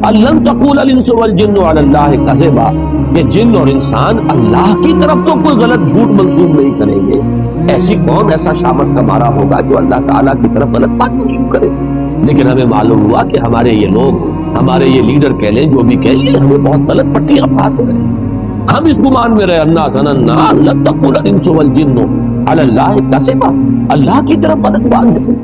Speaker 1: أَلَّن تَقُولَ الْإِنسُ وَالْجِنُّ عَلَى اللَّهِ كَذِبًا، کہ جن اور انسان اللہ کی طرف تو کوئی غلط جھوٹ منسوب نہیں کریں گے۔ ایسی کون ایسا شامت کا مارا ہوگا جو اللہ تعالیٰ کی طرف غلط بات منسوخ کرے؟ لیکن ہمیں معلوم ہوا کہ ہمارے یہ لوگ، ہمارے یہ لیڈر کہہ لیں، جو بھی کہہ لیں، ہمیں بہت غلط پٹیاں پڑھاتے رہے. ہم اس گمان میں رہے انا ظننا لن تقول الانس والجن علی اللہ کذبا، اللہ کی طرف غلط بات نہیں.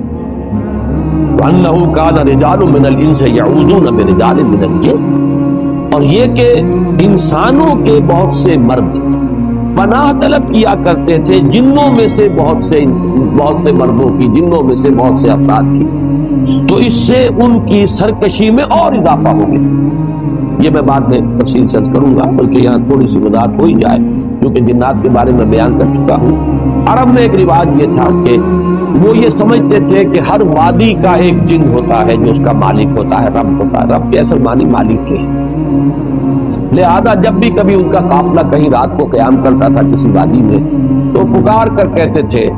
Speaker 1: وانه كان رجال من الانس يعوذون برجال من الجن، اور یہ کہ انسانوں کے بہت سے مرد پناہ طلب کیا کرتے تھے جنوں میں سے بہت سے مردوں کی، جنوں میں سے بہت سے افراد کی، تو اس سے ان کی سرکشی میں اور اضافہ ہو گیا. یہ میں بعد میں تفصیل سے کروں گا، بلکہ یہاں تھوڑی سی وضاحت ہو ہی جائے کیونکہ جنات کے بارے میں بیان کر چکا ہوں. عرب میں ایک رواج یہ تھا کہ وہ یہ سمجھتے تھے کہ ہر وادی کا ایک جن ہوتا ہے جو اس کا مالک ہوتا ہے، رب ہوتا ہے. رب کے اصل معنی مالک کے ہیں. لہذا جب بھی کبھی ان کا قافلہ کہیں رات کو قیام کرتا تھا کسی وادی میں، تو پکار کر کہتے تھے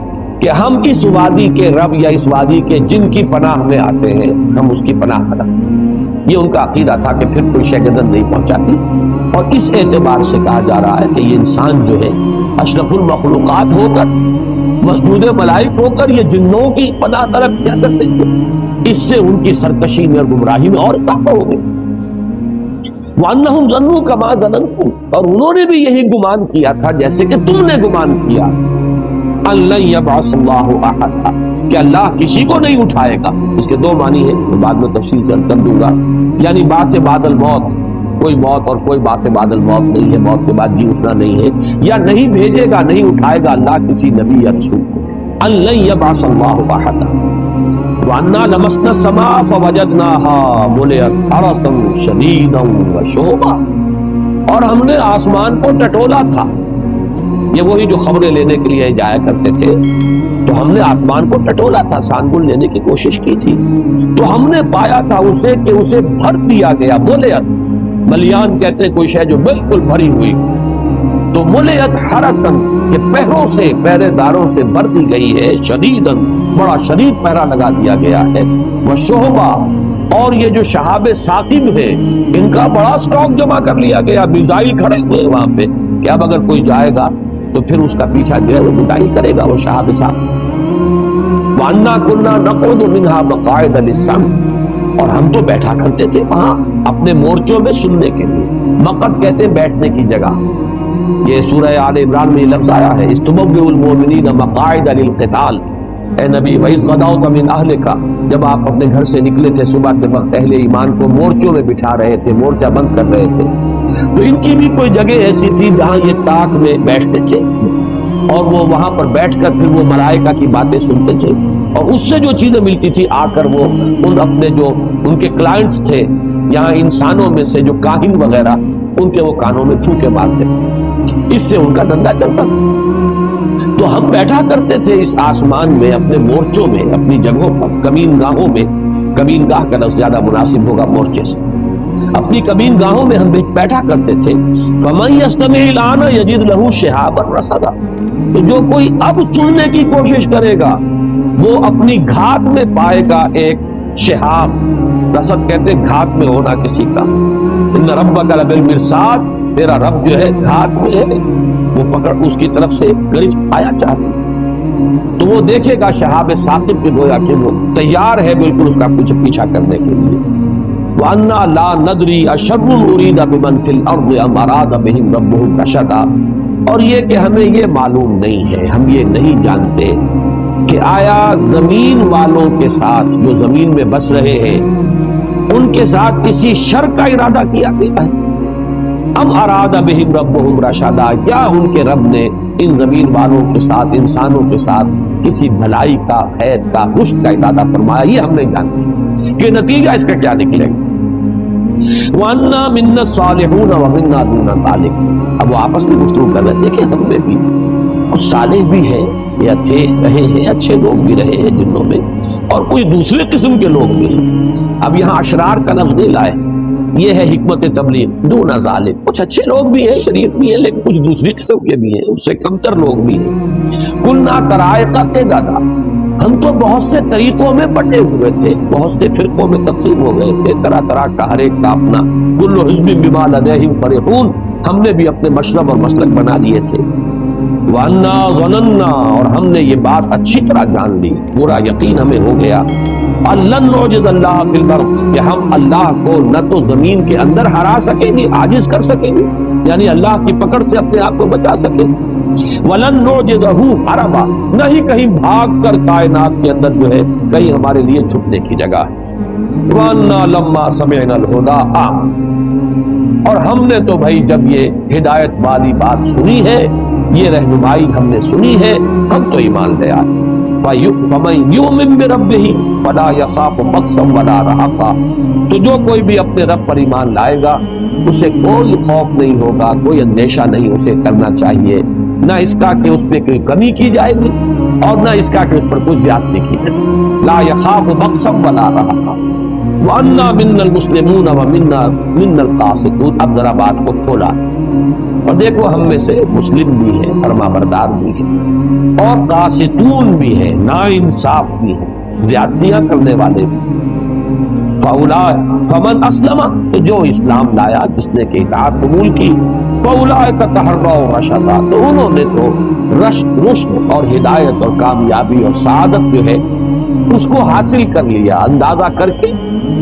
Speaker 1: کہ ہم اس وادی کے رب یا اس وادی کے جن کی پناہ میں آتے ہیں، ہم اس کی پناہ طلب. یہ ان کا عقیدہ تھا کہ پھر کوئی شگردن نہیں پہنچاتی. اور اس اعتبار سے کہا جا رہا ہے کہ یہ انسان جو ہے اشرف المخلوقات ہو کر، مسجود ملائک ہو کر، یہ جنوں کی پناہ طلب کیا کرتے تھے. اس سے ان کی سرکشی میں اور گمراہی میں اور اضافہ ہو گیا. وَأَنَّهُمْ ظَنُّوا كَمَا ظَنَنْتُمْ، اور انہوں نے بھی یہی گمان کیا تھا جیسے کہ تم نے گمان کیا. أَن لَّن يَبْعَثَ اللَّهُ أَحَدًا، کہ اللہ کسی کو نہیں اٹھائے گا. اس کے دو معنی ہیں، میں بعد میں تفصیل سے کر دوں گا. یعنی بعد بعد الموت، کوئی موت اور کوئی بعد بعد الموت نہیں ہے، موت کے بعد جی اٹھنا نہیں ہے، یا نہیں بھیجے گا، نہیں اٹھائے گا اللہ کسی نبی یا رسول کو. أَن لَّن يَبْعَثَ اللَّهُ أَحَدًا وَأَنَّا لَمَسْنَا السَّمَاءَ فَوَجَدْنَاهَا مُلِئَتْ حَرَسًا شَدِيدًا وَشُهُبًا، اور ہم نے آسمان کو ٹٹولا تھا. یہ وہی جو خبریں لینے کے لیے جایا کرتے تھے، تو ہم نے آسمان کو ٹٹولا تھا، سانگل لینے کی کوشش کی تھی، تو ہم نے پایا تھا اسے کہ اسے بھر دیا گیا. مُلِئَتْ، ملیان کہتے ہیں کوئی شے جو بالکل بھری ہوئی، تو مُلِئَتْ حَرَسًا، کہ پہروں سے، پہرے داروں سے بھر دی گئی ہے. شدیداً، بڑا شدید پہرا لگا دیا گیا ہے. وَشُهُبًا، اور یہ جو شہاب ثاقب ہے ان کا بڑا سٹاک جمع کر لیا گیا. میزائل کھڑے ہوئے وہاں پہ کہ اب اگر کوئی جائے گا تو پھر اس کا پیچھا جو ہے وہ میزائل کرے گا، وہ شہاب ثاقب. وَأَنَّا كُنَّا نَقْعُدُ مِنْهَا مَقَاعِدَ لِلسَّمْعِ، اور ہم تو بیٹھا کرتے تھے وہاں اپنے مورچوں میں سننے کے لیے. مقعد کہتے ہیں بیٹھنے کی جگہ. یہ سورہ آل عمران میں یہ لفظ آیا ہے، اِسْتُبَوِّئُ الْمُؤْمِنِينَ مَقَاعِدَ لِلْقِتَالِ. اے نبی، وَإِذْ غَدَوْتَ مِنْ أَهْلِكَ، جب آپ اپنے گھر سے نکلے تھے صبح کے وقت، اہل ایمان کو مورچوں میں بٹھا رہے تھے، مورچہ بند کر رہے تھے، تو ان کی بھی کوئی جگہ ایسی تھی جہاں یہ تاک میں بیٹھتے تھے، اور وہ وہاں پر بیٹھ کر پھر وہ ملائکہ کی باتیں سنتے تھے، اور اس سے جو چیزیں ملتی تھی آ کر وہ ان اپنے جو ان کے کلائنٹس تھے یہاں انسانوں میں سے جو کاہن وغیرہ، ان کے وہ کانوں میں پھونکے مارتے تھے. اس سے ان کا دھندا چلتا تھا. تو ہم بیٹھا کرتے تھے اس آسمان میں، اپنے مورچوں میں، اپنی جگہوں پر، کمین گاہوں میں. کمین گاہ کا لفظ زیادہ مناسب ہوگا مورچے سے. اپنی کمین گاہوں میں ہم بیٹھا کرتے تھے. فَمَن يَسْتَمِعِ الْآنَ يَجِدْ لَهُ شِهَابًا رَصَدًا، تو جو کوئی اب سننے کی کوشش کرے گا وہ اپنی گھات میں پائے گا ایک شہاب. رصد کہتے ہیں گھات میں ہونا کسی کا. ان ربک لبالمرصاد، تیرا رب جو ہے گھات میں ہے، وہ پکڑ اس کی طرف سے گرفت آیا چاہتے، تو وہ دیکھے گا شہاب ثاقب کے، گویا کہ وہ تیار ہے بالکل اس کا کچھ پیچھا کرنے کے لیے. وَأَنَّا لَا نَدْرِي أَشَرٌّ أُرِيدَ بِمَنْ فِي الْأَرْضِ أَمْ أَرَادَ بِهِمْ رَبُّهُمْ رَشَدًا، اور یہ کہ ہمیں یہ معلوم نہیں ہے، ہم یہ نہیں جانتے کہ آیا زمین والوں کے ساتھ جو زمین میں بس رہے ہیں ان کے ساتھ کسی شر کا ارادہ کیا گیا ہے. ام اراد بہم ربہم رشدا، یا ان کے رب نے ان زمین والوں کے ساتھ، انسانوں کے ساتھ کسی بھلائی کا، خیر کا، رشد کا ارادہ فرمایا، یہ ہم نہیں جانتے کہ نتیجہ اس کا کیا نکلے گا. وَأَنَّا مِنَّا الصَّالِحُونَ وَمِنَّا دُونَ ذَلِكَ، اب وہ آپس میں گفتگو کر رہے ہیں. دیکھیں ہم میں بھی کچھ صالح بھی ہیں، یہ تھے، رہے ہیں، اچھے لوگ بھی رہے ہیں جنوں میں، اور کچھ دوسرے قسم کے لوگ بھی ہیں. اب یہاں اشرار کا لفظ نہیں لائے، یہ ہے حکمت تبلیغ. دون ذالک، کچھ اچھے لوگ بھی ہیں، شریف بھی ہیں، لیکن کچھ دوسری قسم کے بھی ہیں، اس سے کمتر لوگ بھی ہیں. کلنا طرائق قددا، ہم تو بہت سے طریقوں میں بٹے ہوئے تھے، بہت سے فرقوں میں تقسیم ہو گئے تھے، طرح طرح کا ہر ایک کا اپنا. کل حزب بما لدیہم فرحون، ہم نے بھی اپنے مشرب اور مسلک بنا لیے تھے. وَأَنَّا ظَنَنَّا، اور ہم نے یہ بات اچھی طرح جان لی، پورا یقین ہمیں ہو گیا، لَن نُعْجِزَ اللَّهَ فِي الْأَرْضِ، کہ ہم اللہ کو نہ تو زمین کے اندر ہرا سکیں گے، عاجز کر سکیں گے، یعنی اللہ کی پکڑ سے اپنے آپ کو بچا سکیں، وَلَن نُعْجِزَهُ هَرَبًا، نہ ہی کہیں بھاگ کر کائنات کے اندر جو ہے کہیں ہمارے لیے چھپنے کی جگہ ہے، وَأَنَّا لَمَّا سَمِعْنَا الْهُدَىٰ آمَنَّا، اور ہم نے تو بھائی جب یہ ہدایت والی بات سنی ہے، یہ رہنمائی ہم نے سنی ہے، ہم تو ایمان لے آئے، فَمَن يُؤْمِن بِرَبِّهِ فَلَا يَخَافُ بَخْسًا وَلَا رَهَقًا، تو جو کوئی بھی اپنے رب پر ایمان لائے گا اسے کوئی خوف نہیں ہوگا، کوئی اندیشہ نہیں اسے کرنا چاہیے، نہ اس کا کہ اس پہ کوئی کمی کی جائے گی اور نہ اس کا کہ اس پر کوئی زیادتی کی جائے گی، لا يَخَافُ بَخْسًا وَلَا رَهَقًا، وَأَنَّا مِنَّا الْمُسْلِمُونَ وَمِنَّا الْقَاسِطُونَ۔ اب ذرا بات کو کھولا اور دیکھو، ہم میں سے مسلم بھی ہیں، فرما بردار بھی ہیں، اور قاسطون بھی ہیں، ناانصاف بھی ہیں، زیادتیاں کرنے والے بھی، فمن اسلم، تو جو اسلام لایا، جس نے کہ اطاعت قبول کی، فاولئک تحروا رشدا، تو انہوں نے تو رشد اور ہدایت اور کامیابی اور سعادت جو ہے اس کو حاصل کر لیا، اندازہ کر کے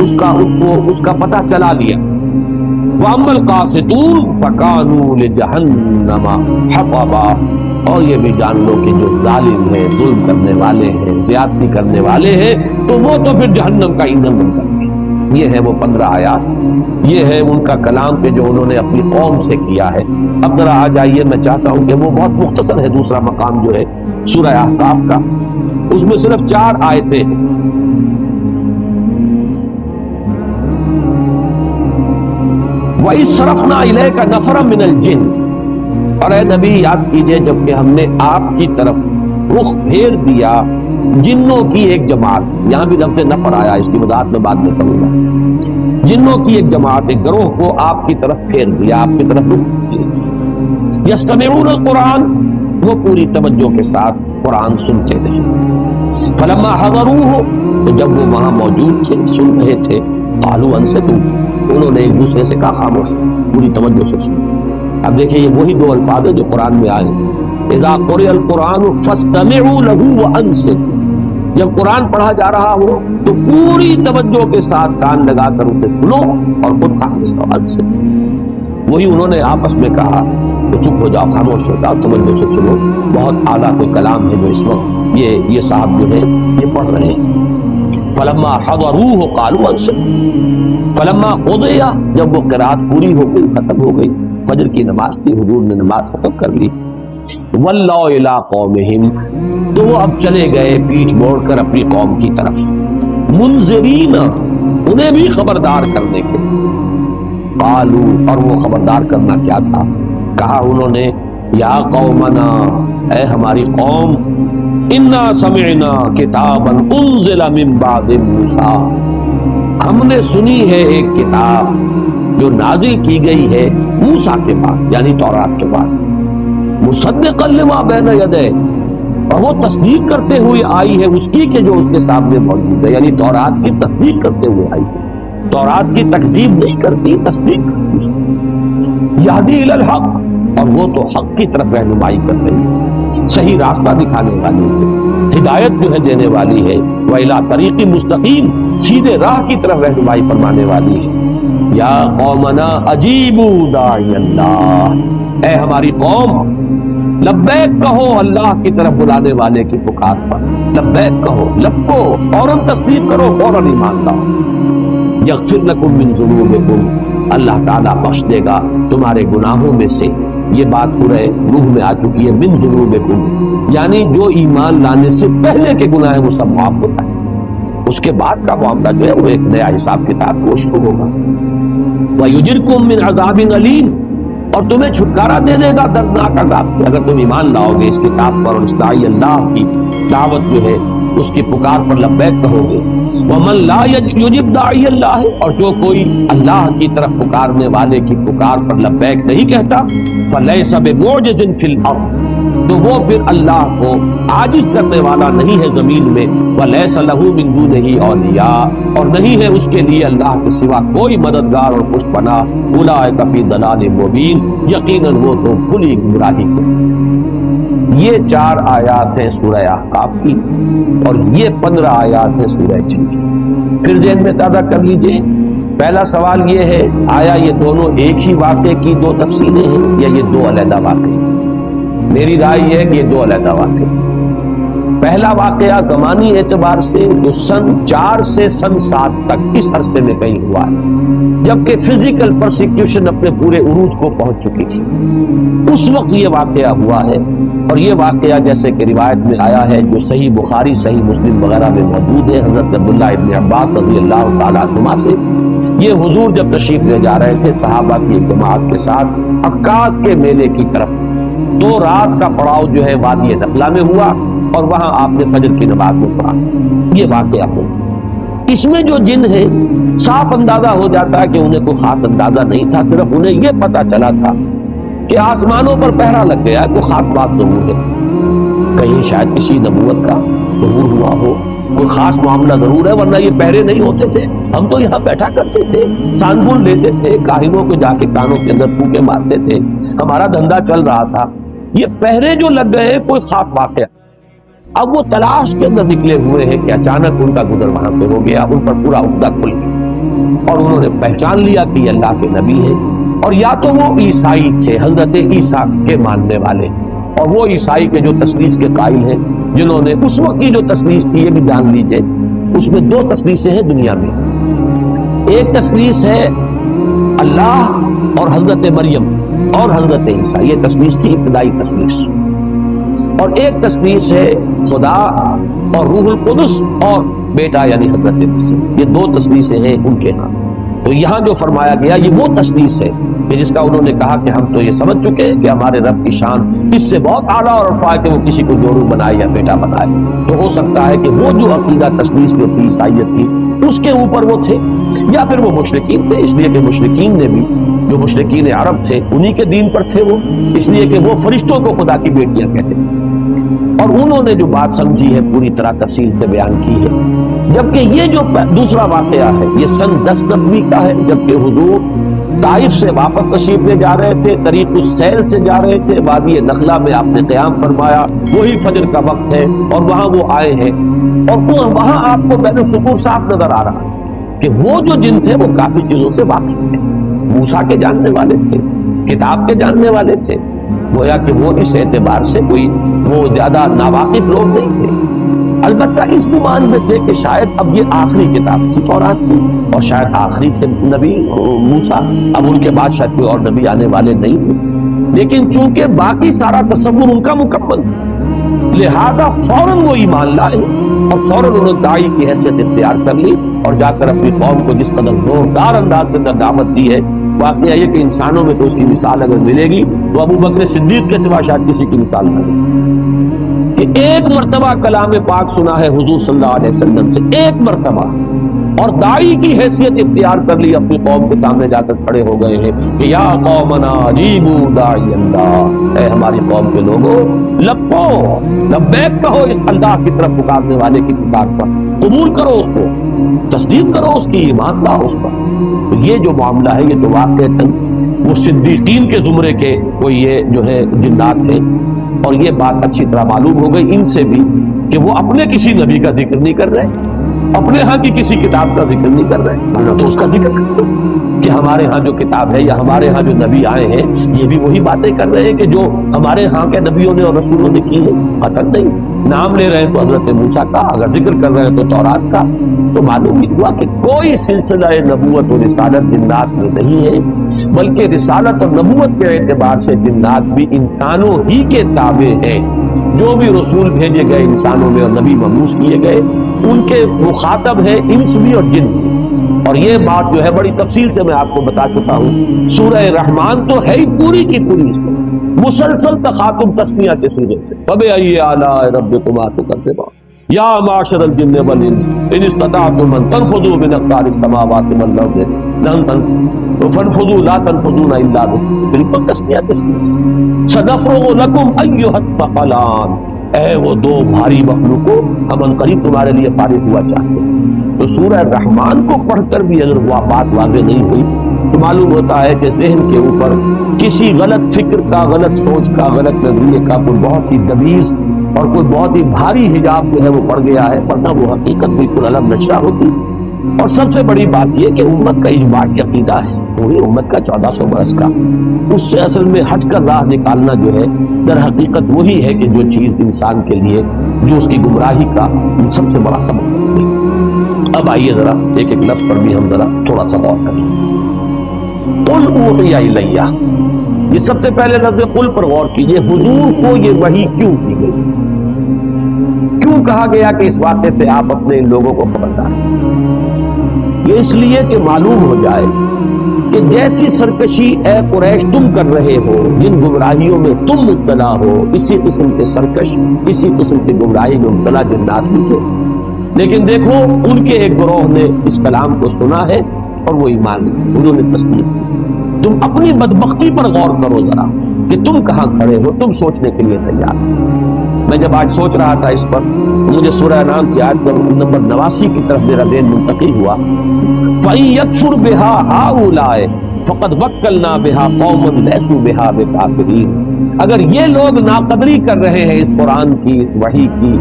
Speaker 1: اس کا پتہ چلا لیا، وَأَمَّا الْقَاسِطُونَ فَكَانُوا لِجَهَنَّمَ حَطَبًا، اور یہ بھی جان لو کہ جو ظالم ہیں، ظلم کرنے والے ہیں، زیادتی کرنے والے ہیں، تو وہ تو پھر جہنم کا ایندھن بن کر گئے۔ یہ ہے وہ 15 آیات، یہ ہے ان کا کلام کہ جو انہوں نے اپنی قوم سے کیا ہے۔ اب ذرا آ جائیے، میں چاہتا ہوں کہ وہ بہت مختصر ہے، دوسرا مقام جو ہے سورہ احقاف کا، اس میں صرف 4 آیتیں ہیں۔ وَإِذْ صَرَفْنَا إِلَيْكَ نَفَرًا مِنَ الْجِنِّ، اور اے نبی یاد کیجئے جب کہ ہم نے آپ کی طرف رخ پھیر دیا جنوں کی ایک جماعت، یہاں بھی لفظ نفر آیا، اس کی وضاحت میں بعد میں کروں گا، جنوں کی ایک جماعت، ایک گروہ کو آپ کی طرف پھیر دیا، آپ کی طرف رخ کیا، یستمعون القرآن، وہ پوری توجہ کے ساتھ قرآن سنتے تھے، فلما حضروہ، تو جب وہ وہاں موجود تھے، سن رہے تھے، قالوا انصتوا، انہوں نے ایک دوسرے سے کہا خاموش، پوری توجہ سے سنو۔ اب دیکھیں یہ وہی 2 الفاظ ہیں جو قرآن میں آئے، اذا قرئ القرآن فاستمعوا له وانصتوا، جب قرآن پڑھا جا رہا ہو تو پوری توجہ کے ساتھ کان لگا کر اسے سنو اور خود خاموش رہو، انصتوا، وہی انہوں نے آپس میں کہا تو چپ ہو جاؤ، خاموش ہو جاؤ، توجہ سے سنو، بہت اعلیٰ کوئی کلام ہے جو اس وقت یہ صاحب جو ہے یہ پڑھ رہے ہیں۔ فلما حضروہ قالوا انصتوا، فلما قضی، جب وہ قرات پوری ہو گئی، ختم ہو گئی، فجر کی نماز تھی، حضور نے نماز ختم کر لی، ولوا الی قومہم، تو وہ اب چلے گئے پیٹھ موڑ کر اپنی قوم کی طرف، منذرین، انہیں بھی خبردار کرنے کے، قالوا، اور وہ خبردار کرنا کیا تھا، کہا انہوں نے، یا قومنا، اے ہماری قوم، انا سمعنا کتابا انزل من بعد موسیٰ، ہم نے سنی ہے ایک کتاب جو نازل کی گئی ہے موسیٰ کے بعد، یعنی تورات کے بعد، مصدقا لما بین یدیہ، اور وہ تصدیق کرتے ہوئے آئی ہے اس کی کہ جو اس کے سامنے موجود ہے، یعنی تورات کی تصدیق کرتے ہوئے آئی ہے، تورات کی تکذیب نہیں کرتی، تصدیق کرتی ہے، یہدی الی الحق، اور وہ تو حق کی طرف رہنمائی کر رہی ہے، صحیح راستہ دکھانے والی ہے، ہدایت جو ہے دینے والی ہے، وَإِلَىٰ طَرِيقٍ مُسْتَقِيمٍ، سیدھے راہ کی طرف رہنمائی فرمانے والی ہے، یا قومنا اجیبوا داعی اللہ، اے ہماری قوم لبیک کہو اللہ کی طرف بلانے والے کی پکار پر، لبیک کہو، لبکو، فوراً تصدیق کرو، فوراً ایمان لاؤ، یغفر لکم من ذنوبکم، اللہ تعالیٰ بخش دے گا تمہارے گناہوں میں سے، یہ بات پورے روح میں آ چکی ہے، من ذنوبکم، یعنی جو ایمان لانے سے پہلے کے گناہ ہیں وہ سب معاف ہوتا ہے، اس کے بعد کا معاملہ جو ہے وہ ایک نیا حساب کتاب کو شروع ہوگا، وَيُجِرْكُم مِّنْ عَذَابٍ أَلِيمٍ، اور تمہیں چھٹکارا دے دے گا دردناک عذاب سے، اگر تم ایمان لاؤ گے اس کتاب پر اور اس داعی اللہ کی دعوت جو ہے اس کی پکار پر لبیک کہو گے، وَمَن لَا يُجِبْ دَاعِيَ اللَّهِ، اور جو کوئی اللہ کی طرف پکارنے والے کی پکار پر لبیک نہیں کہتا، فَلَيْسَ بِمُعْجِزٍ فِي الْأَرْضِ، تو وہ پھر اللہ کو عاجز کرنے والا نہیں ہے زمین میں، وَلَيْسَ لَهُ مِن دُونِهِ أَوْلِيَاء، اور نہیں ہے اس کے لیے اللہ کے سوا کوئی مددگار اور پشت پناہ، أُولَٰئِكَ فِي ضَلَالٍ مُّبِينٍ، یقیناً وہ تو کھلی گمراہی کو۔ یہ 4 آیات ہیں سورہ احقاف کی اور یہ 15 آیات ہیں سورہ جن کی. پھر ذہن میں تازہ کر لیجئے. پہلا سوال یہ ہے، آیا یہ دونوں ایک ہی واقعے کی 2 تفصیلیں ہیں یا یہ 2 علیحدہ واقعے؟ میری رائے یہ ہے کہ یہ 2 علیحدہ واقعے. پہلا واقعہ زمانی اعتبار سے جو سن 4 سے سن 7 تک اس عرصے میں کہیں ہوا ہے، جبکہ فزیکل پرسیکیوشن اپنے پورے عروج کو پہنچ چکی تھی. اس وقت یہ واقعہ ہوا ہے، اور یہ واقعہ جیسے کہ روایت میں آیا ہے جو صحیح بخاری صحیح مسلم وغیرہ میں موجود ہے حضرت عبداللہ ابن عباس رضی اللہ تعالیٰ عنہما سے، یہ حضور جب تشریف لے جا رہے تھے صحابہ کی ایک جماعت کے ساتھ عکاظ کے میلے کی طرف، 2 رات کا پڑاؤ جو ہے وادی نخلا میں ہوا اور وہاں آپ نے فجر کی نماز میں پڑھا. یہ واقعہ ہو، اس میں جو جن ہے صاف اندازہ ہو جاتا ہے کہ انہیں کوئی خاص اندازہ نہیں تھا، صرف انہیں یہ پتا چلا تھا کہ آسمانوں پر پہرا لگ گیا، کوئی خاص بات ضرور ہے، کہیں شاید کسی نبوت کا ظہور ہوا ہو، کوئی خاص معاملہ ضرور ہے، ورنہ یہ پہرے نہیں ہوتے تھے. ہم تو یہاں بیٹھا کرتے تھے، سانگل لیتے تھے، کاہنوں کو جا کے کانوں کے اندر پھونکے مارتے تھے، ہمارا دھندا چل رہا تھا. یہ پہرے جو لگ گئے کوئی خاص واقعہ. اب وہ تلاش کے اندر نکلے ہوئے ہیں کہ اچانک ان کا گزر وہاں سے ہو گیا، ان پر پورا عقدہ کھل گیا اور انہوں نے پہچان لیا کہ یہ اللہ کے نبی ہے. اور یا تو وہ عیسائی تھے، حضرت عیسیٰ کے ماننے والے، اور وہ عیسائی کے جو تثلیث کے قائل ہیں، جنہوں نے اس وقت کی جو تثلیث کی ہے کہ جان لیجئے اس میں 2 تثلیثیں ہیں دنیا میں. ایک تثلیث ہے اللہ اور حضرت مریم اور حضرت عیسیٰ، یہ تثلیث تھی ابتدائی تثلیث. اور ایک تثلیث ہے خدا اور روح القدس اور بیٹا یعنی حضرت مسیح. یہ 2 تثلیثیں ہیں ان کے ہاں. تو یہاں جو فرمایا گیا یہ وہ تثلیث ہے کہ جس کا انہوں نے کہا کہ ہم تو یہ سمجھ چکے کہ ہمارے رب کی شان اس سے بہت اعلیٰ اور رفیع ہے کہ وہ کسی کو جوڑو بنائے یا بیٹا بنائے. تو ہو سکتا ہے کہ وہ جو عقیدہ تثلیث جو تھی عیسائیت کی اس کے اوپر وہ تھے، یا پھر وہ مشرکین تھے، اس لیے کہ مشرکین نے بھی جو مشرکین عرب تھے انہی کے دین پر تھے وہ، اس لیے کہ وہ فرشتوں کو خدا کی بیٹیاں کہتے ہیں. اور انہوں نے جو بات سمجھی ہے پوری طرح تفصیل سے بیان کی ہے. جبکہ یہ جو دوسرا واقعہ ہے یہ سن 10 نبوی کا ہے، جبکہ حضور طائف سے واپس تشریف لے جا رہے تھے، طریق السیل سے جا رہے تھے، وادی نخلا میں آپ نے قیام فرمایا، وہی فجر کا وقت ہے اور وہاں وہ آئے ہیں. اور وہاں آپ کو بین السطور صاف نظر آ رہا ہے کہ وہ جو جن تھے وہ کافی چیزوں سے واقف تھے، موسیٰ کے جاننے والے تھے، کتاب کے جاننے والے تھے، گویا کہ وہ اس اعتبار سے کوئی وہ زیادہ ناواقف لوگ نہیں تھے. البتہ اس گمان میں تھے کہ شاید اب یہ آخری کتاب تھی تورات کی، اور شاید آخری تھے نبی موسیٰ، اب ان کے بعد شاید کوئی اور نبی آنے والے نہیں تھے. لیکن چونکہ باقی سارا تصور ان کا مکمل، لہذا فوراً وہ ایمان لائے اور فوراً انہوں نے داعی کی حیثیت اختیار کر لی اور جا کر اپنی قوم کو جس قدر زوردار انداز کے اندر دعوت دی ہے. واقعہ یہ کہ انسانوں میں تو اس کی مثال اگر ملے گی تو ابو بکر صدیق کے سوا شاید کسی کی مثال نہ ملے کہ ایک مرتبہ کلام پاک سنا ہے حضور صلی اللہ علیہ وسلم سے، ایک مرتبہ، اور داعی کی حیثیت اختیار کر لی، اپنی قوم کے سامنے جا کر کھڑے ہو گئے ہیں کہ یا قومنا اجیبوا داعی اللہ، اے ہماری قوم کے لوگوں لبو لبیک کہو اس اللہ کی طرف پکارنے والے کی پکار پر، قبول کرو اس کو، تصدیق کرو اس کی، ایمان لاؤ اس پر. تو یہ جو معاملہ ہے یہ تو واقعتاً وہ صدیقین کے زمرے کے وہ یہ جو ہے جنات ہیں. اور یہ بات اچھی طرح معلوم ہو گئی ان سے بھی کہ وہ اپنے کسی نبی کا ذکر نہیں کر رہے، اپنے ہاں کی کسی کتاب کا ذکر نہیں کر رہے، تو اس کا ذکر کرتے کہ ہمارے ہاں جو کتاب ہے یا ہمارے ہاں جو نبی آئے ہیں یہ بھی وہی باتیں کر رہے ہیں کہ جو ہمارے ہاں کے نبیوں نے اور رسولوں نے کی ہے. قطعاً نہیں. نام لے رہے ہیں تو حضرت موسیٰ کا، اگر ذکر کر رہے ہیں تو تورات کا. تو معلوم ہی ہوا کہ کوئی سلسلہ نبوت و رسالت جنات میں نہیں ہے، بلکہ رسالت اور نبوت کے اعتبار سے جنات بھی انسانوں ہی کے تابع ہیں. جو بھی رسول بھیجے گئے انسانوں میں اور نبی مبعوث کیے گئے ان کے مخاطب ہے انس بھی اور جن بھی. اور یہ بات جو ہے بڑی تفصیل سے میں آپ کو بتا چکا ہوں. سورہ رحمان تو ہے ہی پوری کی پوری اس میں مسلسل تخاطب تسنیہ کے صیغے سے، فَبِأَيِّ آلَاءِ رَبِّكُمَا تُكَذِّبَانِ یا معشر الجن والانس ان استطعتم ان تنفذوا من اقطار السماوات والارض لن تنفذوا فانفذوا لا تنفذون الا بسلطان. بالکل تسنیہ کے صیغے. سنفرغ لكم ایھا الثقلان، اے وہ 2 بھاری مخلوقوں ہم ان قریب تمہارے لیے فارغ ہوا چاہتے ہیں. تو سورہ رحمان کو پڑھ کر بھی اگر وہ بات واضح نہیں ہوئی تو معلوم ہوتا ہے کہ ذہن کے اوپر کسی غلط فکر کا، غلط سوچ کا، غلط نظریے کا کوئی بہت ہی دبیز اور کوئی بہت ہی بھاری حجاب جو ہے وہ پڑ گیا ہے، ورنہ وہ حقیقت بالکل الگ نشرہ ہوتی۔ اور سب سے بڑی بات یہ کہ امت کا اجماعی عقیدہ ہے، پوری امت کا 1400 برس کا، اس سے اصل میں ہٹ کر راہ نکالنا جو ہے در حقیقت وہی ہے کہ جو چیز انسان کے لیے جو اس کی گمراہی کا سب سے بڑا سبب ہے۔ اب آئیے ذرا ایک ایک لفظ پر بھی ہم ذرا تھوڑا سا غور کریں۔ قل اوحی الیہ، یہ سب سے پہلے لفظ قل پر غور کیجئے، حضور کو یہ وحی کیوں کی گئی؟ کیوں کہا گیا کہ اس واقعے سے آپ اپنے ان لوگوں کو خبردار ہیں؟ یہ اس لیے کہ معلوم ہو جائے کہ جیسی سرکشی اے قریش تم کر رہے ہو، جن گمراہیوں میں تم مبتلا ہو، اسی قسم کے سرکش، اسی قسم کی گمراہی میں مبتلا جنات بھی تھے، لیکن دیکھو ان کے ایک گروہ نے اس کلام کو سنا ہے اور وہ ایمان لے، انہوں نے تصدیق کی۔ تم اپنی بدبختی پر غور کرو ذرا کہ تم کہاں کھڑے ہو، تم سوچنے کے لیے تیار ہو۔ میں جب آج سوچ رہا تھا اس پر، مجھے سورہ انعام کی آیت نمبر 89 کی طرف میرا ذہن منتقل ہوا، فَإِن يَكْفُرْ بِهَا هَؤُلَاءِ فَقَدْ وَكَّلْنَا بِهَا قَوْمًا لَيْسُوا بِهَا بِكَافِرِينَ۔ اگر یہ لوگ ناقدری کر رہے ہیں اس قرآن کی، اس وحی کی،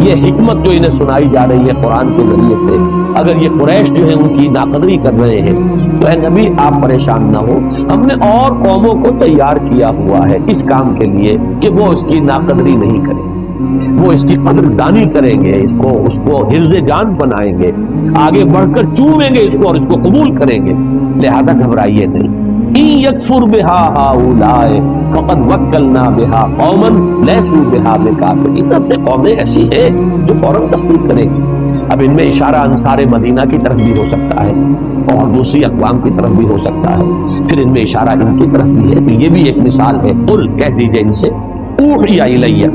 Speaker 1: یہ حکمت جو انہیں سنائی جا رہی ہے قرآن کے ذریعے سے، اگر یہ قریش جو ہے ان کی ناقدری کر رہے ہیں تو اے نبی آپ پریشان نہ ہو، ہم نے اور قوموں کو تیار کیا ہوا ہے اس کام کے لیے کہ وہ اس کی ناقدری نہیں کریں، وہ اس کی قدر دانی کریں گے، اس کو حرز جان بنائیں گے، آگے بڑھ کر چومیں گے اس کو اور اس کو قبول کریں گے، لہذا گھبرائیے نہیں۔ إِن يَكْفُرْ بِهَا هَؤُلَاءِ فَقَدْ وَكَّلْنَا بِهَا قَوْمًا لَيْسُوا بِهَا بِكَافِرِينَ۔ اب یہ قومیں ایسی ہیں جو فوراً تصدیق کریں گی۔ اب ان میں اشارہ انصار مدینہ کی طرف بھی ہو سکتا ہے اور دوسری اقوام کی طرف بھی ہو سکتا ہے، پھر ان میں اشارہ ان کی طرف بھی ہے، تو یہ بھی ایک مثال ہے۔ قل کہہ دیجئے ان سے، اوحی الیہ،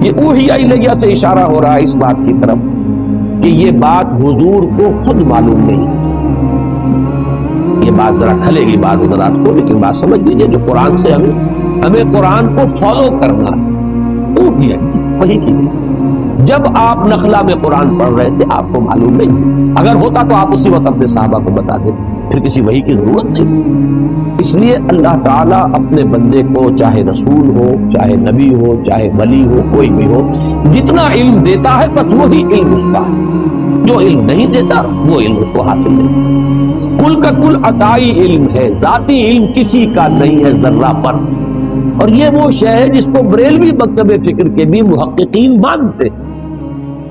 Speaker 1: یہ اوحی الیہ سے اشارہ ہو رہا ہے اس بات کی طرف کہ یہ بات حضور کو خود معلوم نہیں۔ یہ بات ذرا کھلے گی بعض حضرات کو، لیکن بات سمجھ لیجیے، جو قرآن سے ہمیں قرآن کو فالو کرنا ہے، اوحی وہی کی گئی۔ جب آپ نخلا میں قرآن پڑھ رہے تھے آپ کو معلوم نہیں، اگر ہوتا تو آپ اسی وقت اپنے صحابہ کو بتا دیں، پھر کسی وحی کی ضرورت نہیں۔ اس لیے اللہ تعالیٰ اپنے بندے کو، چاہے رسول ہو، چاہے نبی ہو، چاہے ولی ہو، کوئی بھی ہو، جتنا علم دیتا ہے بس وہی علم اس کا ہے، جو علم نہیں دیتا وہ علم اس کو حاصل نہیں۔ کل کا کل عطائی علم ہے، ذاتی علم کسی کا نہیں ہے ذرہ پر، اور یہ وہ شے ہے جس کو بریلوی مکتب فکر کے بھی محققین مانتے ہیں۔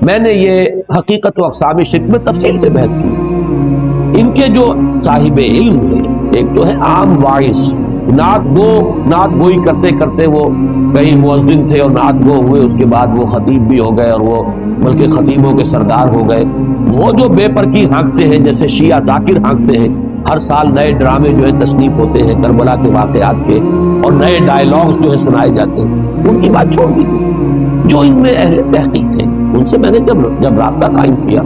Speaker 1: میں نے یہ حقیقت و اقسام شرک میں تفصیل سے بحث کی۔ ان کے جو صاحب علم ہیں، ایک تو ہے عام واعظ، نعت گوئی کرتے کرتے وہ کئی مؤذن تھے اور نعت گو ہوئے، اس کے بعد وہ خطیب بھی ہو گئے اور وہ بلکہ خطیبوں کے سردار ہو گئے۔ وہ جو بے پرکی ہانکتے ہیں، جیسے شیعہ ذاکر ہانکتے ہیں، ہر سال نئے ڈرامے جو ہے تصنیف ہوتے ہیں کربلا کے واقعات کے، اور نئے ڈائلاگز جو ہے سنائے جاتے ہیں، ان کی بات چھوڑ دی۔ جو ان میں اہل تحقیق ہیں ان سے میں نے جب رابطہ قائم کیا،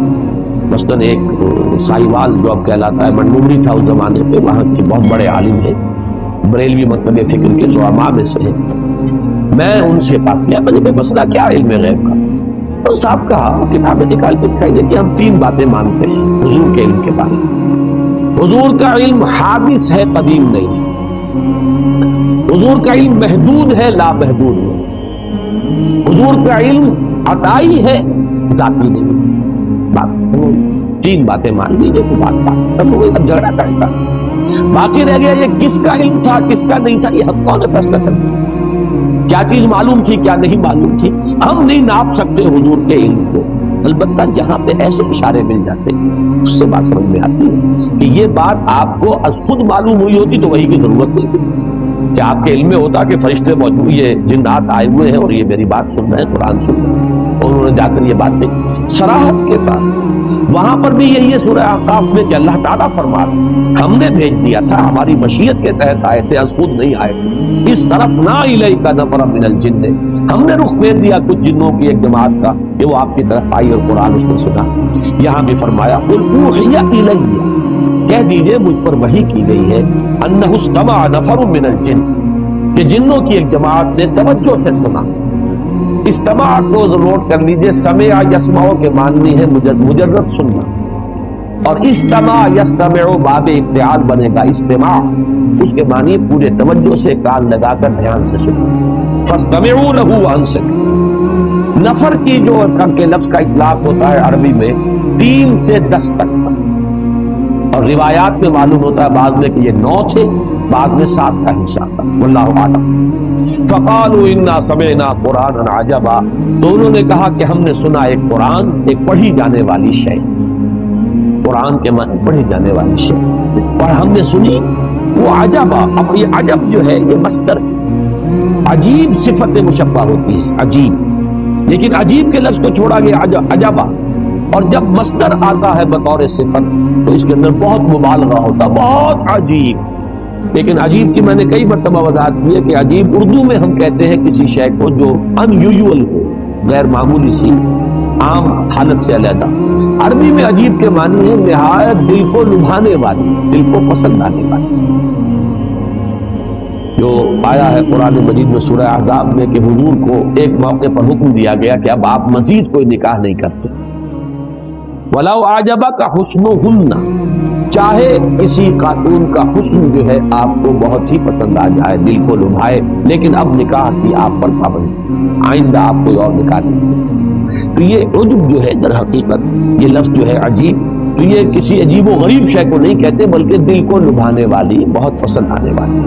Speaker 1: مثلاً ایک ساہیوال جو اب کہلاتا ہے، منڈوری تھا اس زمانے پہ، وہاں کے بہت بڑے عالم ہیں، بریلوی مکتب فکر کے زعماء میں سے ہیں، میں ان سے پاس گیا، میں نے کہا مسئلہ کیا علم غیب کا؟ تو صاحب کہا، کتابیں نکال کے دکھائیے کہ ہم 3 باتیں مانتے ہیں حضور کے علم کے بارے میں۔ حضور کا علم حادث ہے، قدیم نہیں ہے۔ حضور کا علم محدود ہے، لا محدود نہیں۔ حضور کا علم عطائی ہے، ذاتی نہیں۔ بات 3 باتیں مان لیجیے تو بات ختم ہو گئی، اب جھگڑا کرتا۔ باقی رہ گیا یہ کس کا علم تھا کس کا نہیں تھا، یہ ہم کون فیصلہ کرتے؟ کیا چیز معلوم تھی کیا نہیں معلوم تھی، ہم نہیں ناپ سکتے حضور کے علم کو۔ البتہ جہاں پہ ایسے اشارے مل جاتے ہیں اس سے بات سمجھ میں آتی ہے کہ یہ بات آپ کو خود معلوم ہوئی ہوتی تو وحی کی ضرورت نہیں تھی، کہ آپ کے علم میں ہوتا کہ فرشتے موجود، یہ جنات آئے ہوئے ہیں اور یہ میری بات سن رہے ہیں، قرآن سن رہے ہیں، اور انہوں نے جا کر یہ بات کہی صراحت کے ساتھ۔ وہاں پر بھی یہی ہے سورہ احقاف میں کہ اللہ تعالیٰ فرما ہم نے بھیج دیا تھا، ہماری مشیت کے تحت آئے تھے، از خود نہیں آئے تھے۔ اس صرفنا الیک نفرا من الجن، ہم نے رخ پھیر دیا کچھ جنوں کی ایک جماعت کا کہ وہ آپ کی طرف آئی اور قرآن اس نے سنا۔ یہاں بھی فرمایا قل اوحی الیہ، کہہ دیجئے مجھ پر وحی کی گئی ہے، انہ استمع نفر من الجن، کہ جنوں کی ایک جماعت نے توجہ سے سنا۔ استماع کو نوٹ کر لیجئے، سمع یسمع کے معنی ہے مجرد سننا، اور استماع یستمع باب افتعال بنے گا، استماع اس کے معنی پورے توجہ سے کان لگا کر دھیان سے سنو، فاستمعوا له وانصتوا۔ نفر کی جو کے لفظ کا اطلاق ہوتا ہے عربی میں 3 سے 10 تک، اور روایات میں معلوم ہوتا ہے بعض میں کہ یہ 9 تھے، بعد میں 7 کا حصہ تھا، واللہ اعلم۔ فقالوا انا سمعنا قرانا عجبا، تو انہوں نے کہا کہ ہم نے سنا ایک قرآن، ایک پڑھی جانے والی شے، قرآن کے معنی پڑھی جانے والی شے، اور ہم نے سنی وہ عجبا۔ اب یہ عجب جو ہے یہ مصدر عجیب صفت مشبہ ہوتی ہے، عجیب، لیکن عجیب کے لفظ کو چھوڑا گیا عجبا، اور جب مصدر آتا ہے بطور صفت تو اس کے اندر بہت مبالغہ ہوتا، بہت عجیب۔ لیکن عجیب کی میں نے کئی مرتبہ وضاحت کی ہے کہ عجیب اردو میں ہم کہتے ہیں کسی شے کو جو ان یوزول ہو، غیر معمولی سی، عام حالت سے علیحدہ۔ عربی میں عجیب کے معنی ہے نہایت دل کو لبھانے والی، دل کو پسند آنے والی، جو آیا ہے قرآن مجید میں سورہ احزاب میں کہ حضور کو ایک موقع پر حکم دیا گیا کہ اب آپ مزید کوئی نکاح نہیں کرتے۔ وَلَوْ أَعْجَبَكَ حُسْنُهُنَّ، چاہے کسی خاتون کا حسن جو ہے آپ کو بہت ہی پسند آ جائے، دل کو لبھائے، لیکن اب نکاح کی آپ پر پابندی، آئندہ آپ کوئی اور نکاح نہیں۔ تو یہ عجب جو ہے در حقیقت یہ لفظ جو ہے عجیب، تو یہ کسی عجیب و غریب شے کو نہیں کہتے بلکہ دل کو لبھانے والی، بہت پسند آنے والی۔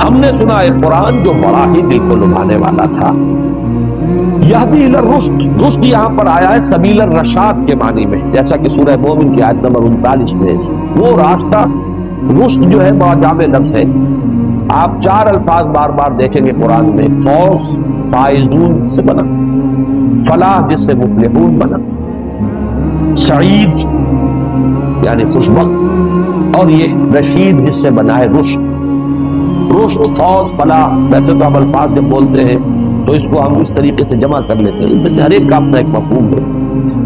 Speaker 1: ہم نے سنا ایک قرآن جو بڑا ہی دل کو لبھانے والا تھا۔ یہدی الی الرشد، رشد یہاں پر آیا ہے سبیل الرشاد کے معنی میں، جیسا کہ سورہ مومن کی آیت نمبر 39 میں وہ راستہ، رشد جو ہے بہت جامع لفظ ہے۔ آپ 4 الفاظ بار بار دیکھیں گے قرآن میں، فوز فائزون سے بنا، فلاح جس سے مفلحون بنا، سعید یعنی خوشبخت، اور یہ رشید جس سے بنا ہے رشد۔ رشد، فوز، فلاح، ویسے تو ہم الفاظ جب بولتے ہیں تو اس کو ہم اس طریقے سے جمع کر لیتے ہیں، ان میں سے ہر ایک کا اپنا ایک مفہوم ہے۔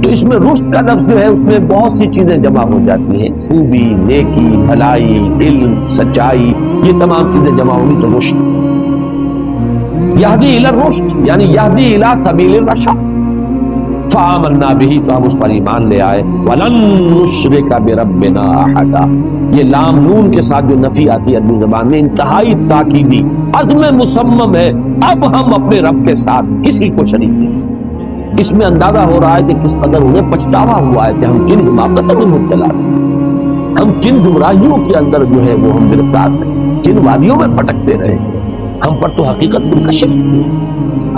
Speaker 1: تو اس میں رشد کا لفظ جو ہے اس میں بہت سی چیزیں جمع ہو جاتی ہیں، خوبی، نیکی، بھلائی، علم، سچائی، یہ تمام چیزیں جمع ہوگی تو رشد۔ یہدی الی الرشد یعنی یہدی الی سبیل الرشاد، فآمنا بہ، تو ہم اس پر ایمان لے آئے، ولن نشرک بربنا احدا، یہ لام نون کے ساتھ جو نفی آتی ہے عربی زبان میں انتہائی تاکیدی، عزم مصمم ہے، اب ہم اپنے رب کے ساتھ کسی کو شریک نہیں۔ اس میں اندازہ ہو رہا ہے کہ کس قدر انہیں پچھتاوا ہوا ہے کہ ہم کن حماقتوں میں مبتلا ہیں، ہم کن گمراہیوں کے اندر جو ہے وہ ہم گرفتار ہیں، کن وادیوں میں پٹکتے رہے ہیں، ہم پر تو حقیقت منکشف ہوئی۔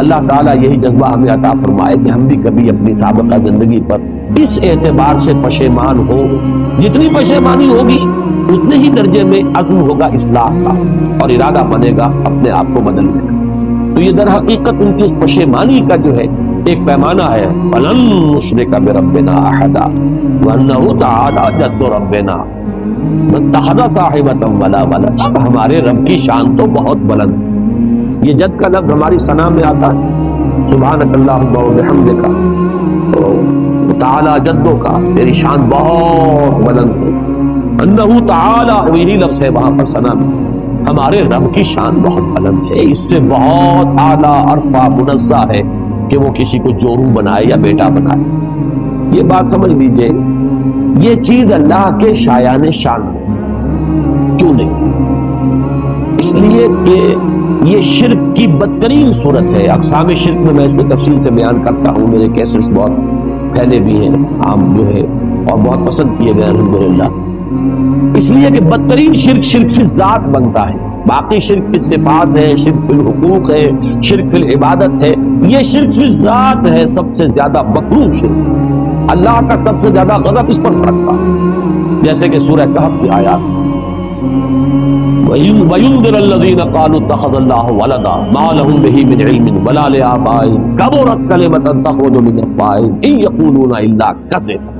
Speaker 1: اللہ تعالیٰ یہی جذبہ ہمیں عطا فرمائے کہ ہم بھی کبھی اپنی سابقہ زندگی پر اس اعتبار سے پشیمان ہو، جتنی پشیمانی ہوگی اتنے ہی درجے میں عزم ہوگا اصلاح کا، اور ارادہ بنے گا اپنے آپ کو بدلنے کا۔ تو یہ در حقیقت ان کی اس پشیمانی کا جو ہے ایک پیمانہ ہے، فَلَن نُشْرِكَ بِرَبِّنَا أَحَدًا وَأَنَّهُ تَعَالَىٰ جَدُّ رَبِّنَا مَا اتَّخَذَ صَاحِبَةً وَلَا وَلَدًا۔ اب ہمارے رب کی شان تو بہت بلند ہے۔ یہ جد کا لفظ ہماری ثنا میں آتا ہے، سبحانک اللہم وبحمدک، تعالی جدوں کا، تیری شان بہت بلند ہے، انہ تعالی، وہی لفظ ہے وہاں پر ثنا میں، ہمارے رب کی شان بہت بلند ہے، اس سے بہت اعلیٰ عرفہ منزہ ہے کہ وہ کسی کو جورو بنائے یا بیٹا بنائے۔ یہ بات سمجھ لیجئے، یہ چیز اللہ کے شایان شان ہے، کیوں نہیں؟ اس لیے کہ یہ شرک کی بدترین صورت ہے۔ اقسام شرک میں اس کو تفصیل سے بیان کرتا ہوں، میرے کیسٹس بہت پھیلے بھی ہیں، عام جو ہے، اور بہت پسند کیے گئے الحمدللہ۔ اس لیے کہ بدترین شرک شرک فی الذات بنتا ہے، باقی شرک فی صفات ہے، شرک فی الحقوق ہے، شرک فی العبادت ہے، یہ شرک فی الذات ہے، سب سے زیادہ مکروہ شرک، اللہ کا سب سے زیادہ غضب اس پر پڑتا ہے، جیسے کہ سورہ کہف کی آیات، وَيُنذِرَ الَّذِينَ قَالُوا اتَّخَذَ اللَّهُ وَلَدًا مَا لَهُم بِهِ مِنْ عِلْمٍ وَلَا لِآبَائِهِمْ كَبُرَتْ كَلِمَةً تَخْرُجُ مِنْ أَفْوَاهِهِمْ إِنْ يَقُولُونَ إِلَّا كَذِبًا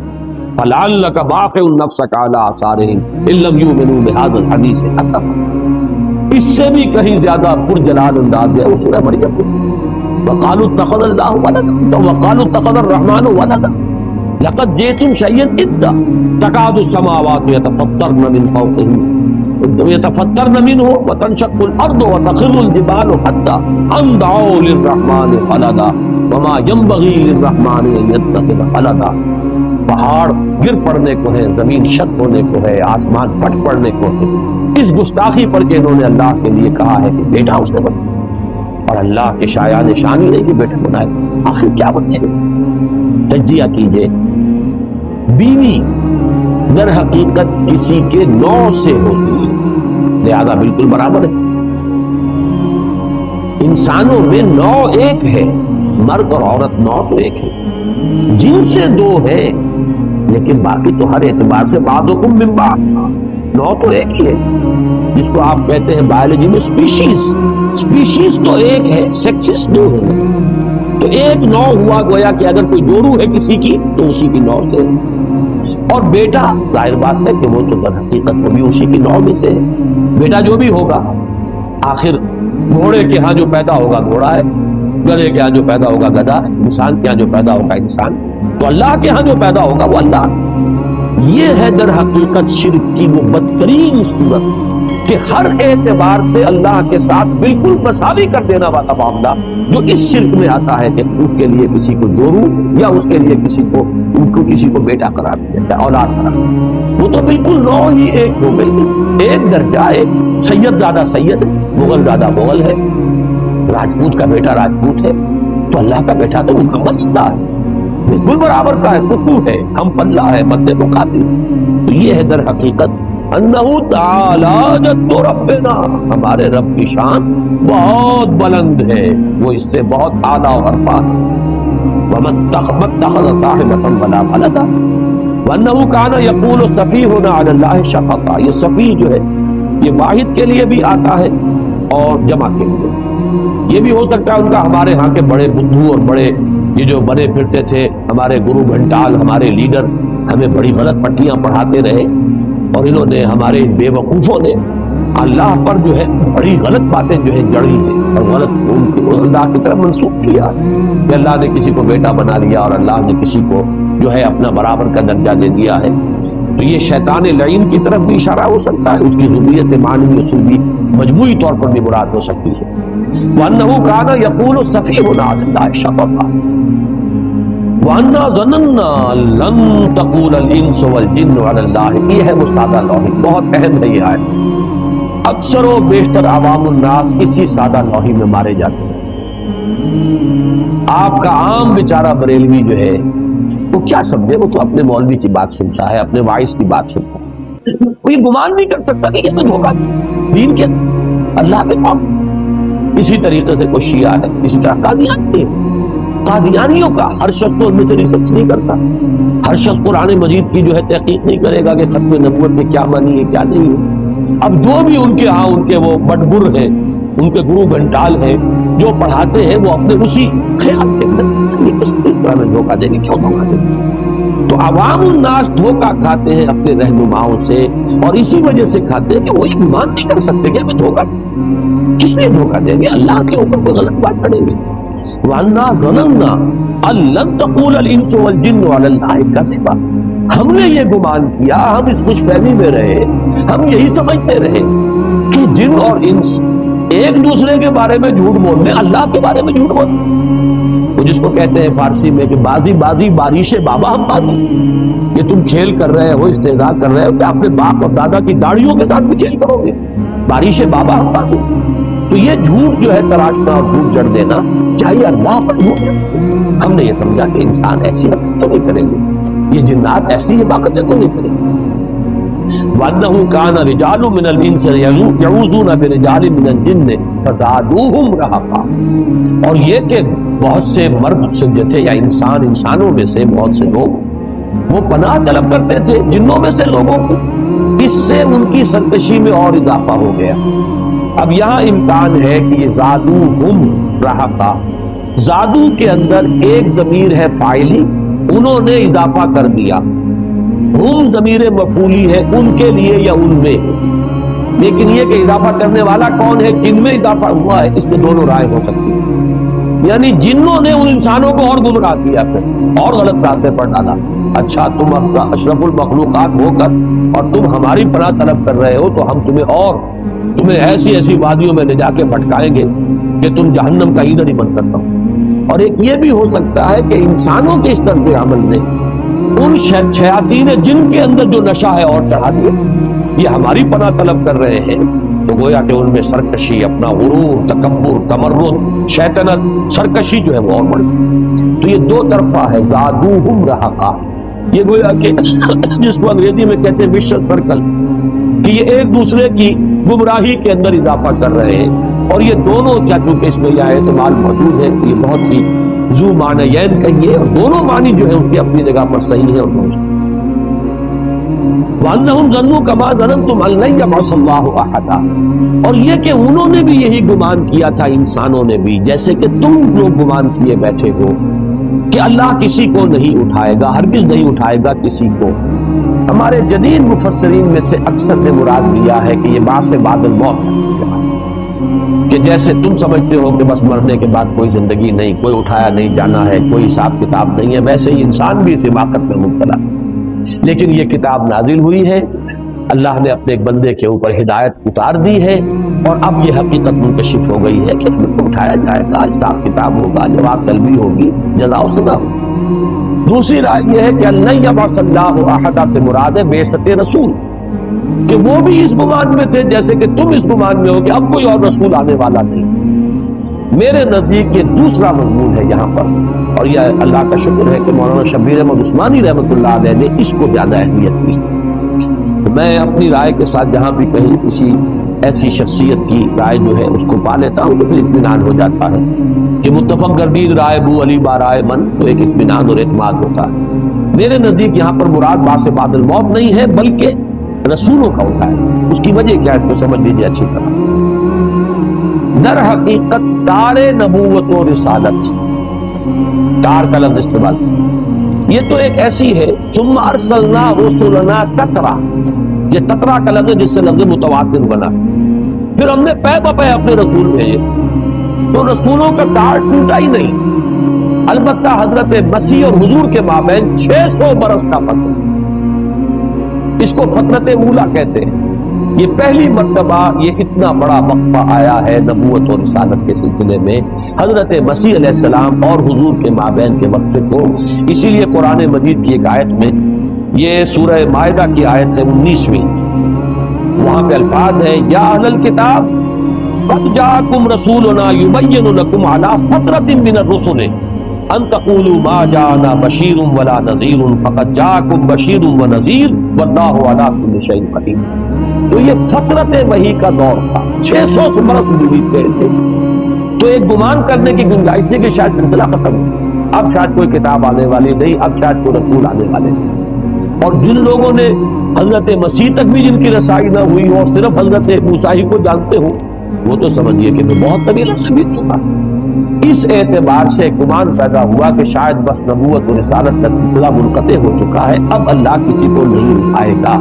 Speaker 1: فَلَعَلَّكَ بَاخِعٌ نَفْسَكَ عَلَىٰ آثَارِهِمْ إِن لَّمْ يُؤْمِنُوا بِهَٰذَا الْحَدِيثِ أَسَفًا۔ اس سے بھی کہیں زیادہ پرجلال انداز ہے وہ سورہ مریم میں، وَقَالُوا اتَّخَذَ اللَّهُ وَلَدًا وَقَالُوا اتَّخَذَ الرَّحْمَٰنُ وَلَدًا لَقَدْ جِئْتُمْ شَيْئًا إِدًّا تَكَادُ السَّمَاوَاتُ يَتَفَطَّرْنَ مِنْ فَوْقِهِنَّ يتفطرن منه وتنشق الارض وتخر الجبال حتى ان دعوا للرحمن ولدا وما ينبغي للرحمن ان يتخذ ولدا۔ پہاڑ گر پڑنے کو ہے، زمین شق ہونے کو ہے، آسمان پھٹ پڑنے کو ہے، اس گستاخی پر کہ انہوں نے اللہ کے لیے کہا ہے کہ بیٹا اس نے بنا، اور اللہ کے شایان نشانی نہیں کہ بیٹا بنائے، آخر کیا بنے گا؟ تجزیہ کیجئے، بیوی در حقیقت کسی کے نوع سے ہوتی ہے، لہذا بالکل برابر ہے۔ انسانوں میں نوع ایک ہے، مرد اور عورت نوع تو ایک ہے، جن سے دو ہے لیکن باقی تو ہر اعتبار سے بعضکم من بعض، نوع تو ایک ہی ہے، جس کو آپ کہتے ہیں بایولوجی میں سپیشیز تو ایک ہے، سیکسز دو ہیں، تو ایک نوع ہوا، گویا کہ اگر کوئی دو روح ہے کسی کی تو اسی کی نوع سے، اور بیٹا ظاہر بات ہے کہ وہ تو در حقیقت وہ بھی اسی کی نوع میں سے ہے۔ بیٹا جو بھی ہوگا آخر گھوڑے کے ہاں جو پیدا ہوگا گھوڑا ہے، گدھے کے ہاں جو پیدا ہوگا گدھا ہے، انسان کے ہاں جو پیدا ہوگا انسان، تو اللہ کے ہاں جو پیدا ہوگا وہ اللہ۔ یہ ہے در حقیقت شرک کی وہ بدترین صورت کہ ہر اعتبار سے اللہ کے ساتھ بالکل مساوی کر دینا والا معاملہ جو اس شرک میں آتا ہے کہ اس کے لیے کسی کو جورو یا اس کے لیے کسی کو بیٹا قرار دیا جائے، اولاد قرار دیا، وہ تو بالکل نوع ہی ایک ہو گئی، ایک درجہ، ایک سید زیادہ سید ہے، مغل زیادہ مغل ہے، راجپوت کا بیٹا راجپوت ہے، تو اللہ کا بیٹا تو مکمل سدا ہے، بالکل برابر کا ہے، کفو ہے، ہم پلہ ہے، مد مقابل۔ تو یہ ہے در حقیقت انہو تعالی جد ربنا، ہمارے رب کی شان بہت بلند ہے، وہ اس سے بہت اعلیٰ اور ارفع ہے۔ وَمَتَّخَذَ صَاحِبَةً وَلَا وَلَدًا وَأَنَّهُ كَانَ يَقُولُ سَفِيهُنَا عَلَى اللَّهِ شَفَقًا، یہ سفیہ جو ہے یہ واحد کے لیے بھی آتا ہے اور جمع کے لیے، یہ بھی ہو سکتا ہے ان کا ہمارے ہاں کے بڑے بدھو اور بڑے یہ جو بنے پھرتے تھے ہمارے گرو گھنٹال، ہمارے لیڈر ہمیں بڑی غلط پٹیاں پڑھاتے رہے، اور انہوں نے ہمارے بے وقوفوں نے اللہ پر جو ہے بڑی غلط باتیں جو ہے جڑی ہیں اور غلط ان کو اللہ کی طرف منسوخ کیا کہ اللہ نے کسی کو بیٹا بنا لیا اور اللہ نے کسی کو جو ہے اپنا برابر کا درجہ دے دیا ہے۔ تو یہ شیطان لعین کی طرف بھی اشارہ ہو سکتا ہے، اس کی ذریت معنوی اصول بھی مجموعی طور پر بھی مراد ہو سکتی ہے۔ وَأَنَّهُ كَانَ يَقُولُ سَفِيهُنَا عَلَى اللَّهِ شَطَطًا وَأَنَّا ظَنَنَّا لَن تَقُولَ الْإِنسُ وَالْجِنُّ عَلَى اللَّهِ، یہ ہے وہ سادہ لوحی، بہت اہم ہے یہ آیت، اکثر و بیشتر عوام الناس اسی سادہ لوحی میں مارے جاتے ہیں۔ آپ کا عام بیچارہ بریلوی جو ہے وہ کیا سمجھے، وہ تو اپنے مولوی کی بات سنتا ہے، اپنے واعظ کی بات سنتا ہے، وہ یہ گمان نہیں کر سکتا کہ یہ تو دھوکہ دین کے اللہ کے قوم۔ اسی طریقے سے کوئی شیعہ ہے، اسی طرح قادیانی ہے، قادیانیوں کا ہر شخص تو ان میں سے ریسرچ نہیں کرتا، ہر شخص قرآن مجید کی جو ہے تحقیق نہیں کرے گا کہ ختم نبوت میں کیا معنی ہے کیا نہیں ہے۔ اب جو بھی ان کے ہاں ان کے وہ بٹگر ہیں، ان کے گرو گھنٹال ہیں، جو پڑھاتے ہیں وہ اپنے اسی خیال کے اندر اس طرح میں دھوکہ دیں گے، کیوں دھوکہ دیں گے؟ تو عوام الناس دھوکہ کھاتے ہیں اپنے رہنماؤں سے، اور اسی وجہ سے کھاتے ہیں کہ وہ ایمان نہیں کر سکتے کہ ہمیں دھوکہ کس لیے دھوکہ دیں گے، اللہ کے اوپر کوئی غلط بات پڑیں گے۔ وَأَنَّا ظَنَنَّا أَن لَّن تَقُولَ الْإِنسُ وَالْجِنُّ عَلَى اللَّهِ كَذِبًا، ہم نے یہ گمان کیا، ہم اس خوش فہمی میں رہے، ہم یہی سمجھتے رہے کہ جن اور انس ایک دوسرے کے بارے میں جھوٹ بولنے، اللہ کے بارے میں جھوٹ بولنے، وہ جس کو کہتے ہیں فارسی میں کہ بازی بازی بارش بابا ہم بازی، یہ تم کھیل کر رہے ہو، استہزاء کر رہے ہو کہ اپنے باپ اور دادا کی داڑھیوں کے ساتھ بھی کھیل کرو گے، بارش بابا ہم بازی۔ تو یہ جھوٹ جو ہے تراشنا اور جھوٹ جڑ دینا چاہیے اللہ پر جھوٹ، ہم نے یہ سمجھا کہ انسان ایسی حرکت تو نہیں کریں گے، یہ جنات ایسی حماقتیں تو نہیں کریں گے۔ وَأَنَّهُ كَانَ رِجَالٌ مِّنَ الْإِنسِ يَعُوذُونَ بِرِجَالٍ مِّنَ الْجِنِّ فَزَادُوهُمْ رَهَقًا، اور یہ کہ بہت سے مرد جو تھے یا انسانوں میں سے بہت سے لوگ وہ پناہ طلب کرتے تھے جنوں میں سے لوگوں کو، اس سے ان کی سرکشی میں اور اضافہ ہو گیا۔ اب یہاں امکان ہے کہ یہ زادوہم رہقا، زادو کے اندر ایک ضمیر ہے فاعلی، انہوں نے اضافہ کر دیا، ہم ضمیر مفعولی ہے ان کے لیے یا ان میں، لیکن یہ کہ اضافہ کرنے والا کون ہے، جن میں اضافہ ہوا ہے، اس میں دونوں رائے ہو سکتی ہے، یعنی جنوں نے ان انسانوں کو اور گمراہ کیا، پھر اور غلط راستے پر ڈالا۔ اچھا تم اپنا اشرف المخلوقات ہو کر اور تم ہماری پناہ طلب کر رہے ہو تو ہم تمہیں ایسی وادیوں میں لے جا کے بھٹکائیں گے کہ تم جہنم کا ایندھن ہی بن سکتا ہو۔ اور ایک یہ بھی ہو سکتا ہے کہ انسانوں کے اس طرز عمل نے ان شیاطین جن کے اندر جو نشہ ہے اور چڑھا دیا، یہ ہماری پناہ طلب کر رہے ہیں، تو گویا کہ ان میں سرکشی، اپنا غرور، تکبر، تمرد، شیطنت، سرکشی جو ہے وہ اور بڑھ گئی۔ تو یہ دو طرفہ ہے، زادوہم رہقا، یہ گویا کہ جس کو انگریزی میں کہتے ہیں وشس سرکل، کہ یہ ایک دوسرے کی گمراہی کے اندر اضافہ کر رہے ہیں۔ اور یہ دونوں کیا، چونکہ اس میں یہ احتمال موجود ہے، یہ بہت ہی ذو معنیین کہیے، اور دونوں معنی جو ہے ان کی اپنی جگہ پر صحیح ہے اور درست۔ وَأَنَّهُمْ ظَنُّوا كَمَا ظَنَنتُمْ أَن لَّن يَبْعَثَ اللَّهُ أَحَدًا، اور یہ کہ انہوں نے بھی یہی گمان کیا تھا، انسانوں نے بھی، جیسے کہ تم لوگ گمان کیے بیٹھے ہو کہ اللہ کسی کو نہیں اٹھائے گا، ہرگز نہیں اٹھائے گا کسی کو۔ ہمارے جدید مفسرین میں سے اکثر نے مراد لیا ہے کہ یہ بعث بعد الموت ہے، اس کے بعد کہ جیسے تم سمجھتے ہو کہ بس مرنے کے بعد کوئی زندگی نہیں، کوئی اٹھایا نہیں جانا ہے، کوئی حساب کتاب نہیں ہے، ویسے ہی انسان بھی اس حماقت میں مبتلا ہے۔ لیکن یہ کتاب نازل ہوئی ہے، اللہ نے اپنے ایک بندے کے اوپر ہدایت اتار دی ہے، اور اب یہ حقیقت منکشف ہو گئی ہے کہ اٹھایا جائے گا، حساب کتاب ہوگا، جواب طلبی ہوگی، جزا و سزا ہوگی۔ دوسری رائے یہ ہے کہ لن یبعث اللہ احد سے مراد ہے بعثت رسول، کہ وہ بھی اس گمان میں تھے جیسے کہ تم اس گمان میں ہو کہ اب کوئی اور رسول آنے والا نہیں۔ میرے نزدیک یہ دوسرا مضمون ہے یہاں پر، اور یہ اللہ کا شکر ہے کہ مولانا شبیر احمد عثمانی رحمۃ اللہ علیہ نے اس کو زیادہ اہمیت دی۔ میں اپنی رائے کے ساتھ جہاں بھی کہیں کسی ایسی شخصیت کی رائے جو ہے اس کو پا لیتا ہوں تو پھر اطمینان ہو جاتا ہے کہ متفق گردید رائے بو علی با رائے من، تو ایک اطمینان اور اعتماد ہوتا ہے۔ میرے نزدیک یہاں پر مراد بعث بعد الموت نہیں ہے، بلکہ رسولوں کا ہوتا ہے۔ اس کی وجہ کیا ہے تو سمجھ لیجیے اچھی طرح۔ در حقیقت تار نبوت و رسالت، تار کا لفظ استعمال، یہ تو ایک ایسی ہے، ثم ارسلنا رسلنا تترا، یہ تترا کا لفظ جس سے لفظ متواتر بنا، پھر ہم نے پے بپے اپنے رسول بھیجے، تو رسولوں کا تار ٹوٹا ہی نہیں۔ البتہ حضرت مسیح اور حضور کے مابین 600 برس کا فرق، اس کو فترت اولا کہتے ہیں۔ یہ پہلی مرتبہ یہ اتنا بڑا وقفہ آیا ہے نبوت اور رسالت کے سلسلے میں حضرت مسیح علیہ السلام اور حضور کے مابین کے وقفے کو۔ اسی لیے قرآن مجید کی ایک آیت میں، یہ سورہ مائدہ کی آیت ہے 19ویں، وہاں پہ الفاظ ہے یا اہل الکتاب قد جاءکم رسولنا یبین لکم علی فترۃ من الرسل ان تقولوا ما جاءنا بشیر ولا نذیر فقد جاءکم بشیر ونذیر واللہ علی کل شیء قدیر۔ تو یہ فترت وحی کا دور تھا، 600 برس گزر گئے تھے، تو ایک گمان کرنے کی گنجائش تھی کہ شاید سلسلہ ختم ہو، اب شاید کوئی کتاب آنے والی نہیں، اب شاید کوئی رسول آنے والے نہیں۔ اور جن لوگوں نے حضرت مسیح تک بھی جن کی رسائی نہ ہوئی اور صرف حضرت موسیٰ ہی کو جانتے ہو، وہ تو سمجھیے کہ بہت طویل عرصہ بیت چکا۔ اس اعتبار سے گمان پیدا ہوا کہ شاید بس نبوت و رسالت کا سلسلہ منقطع ہو چکا ہے، اب اللہ کسی کو نہیں اٹھائے گا۔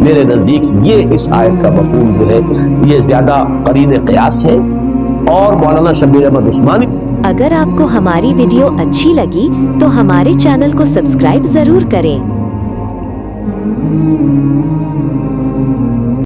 Speaker 1: میرے نزدیک یہ اس آیت کا مفہوم جو ہے یہ زیادہ قرین قیاس ہے۔ اور مولانا شبیر احمد عثمانی،
Speaker 2: اگر آپ کو ہماری ویڈیو اچھی لگی تو ہمارے چینل کو سبسکرائب ضرور کریں۔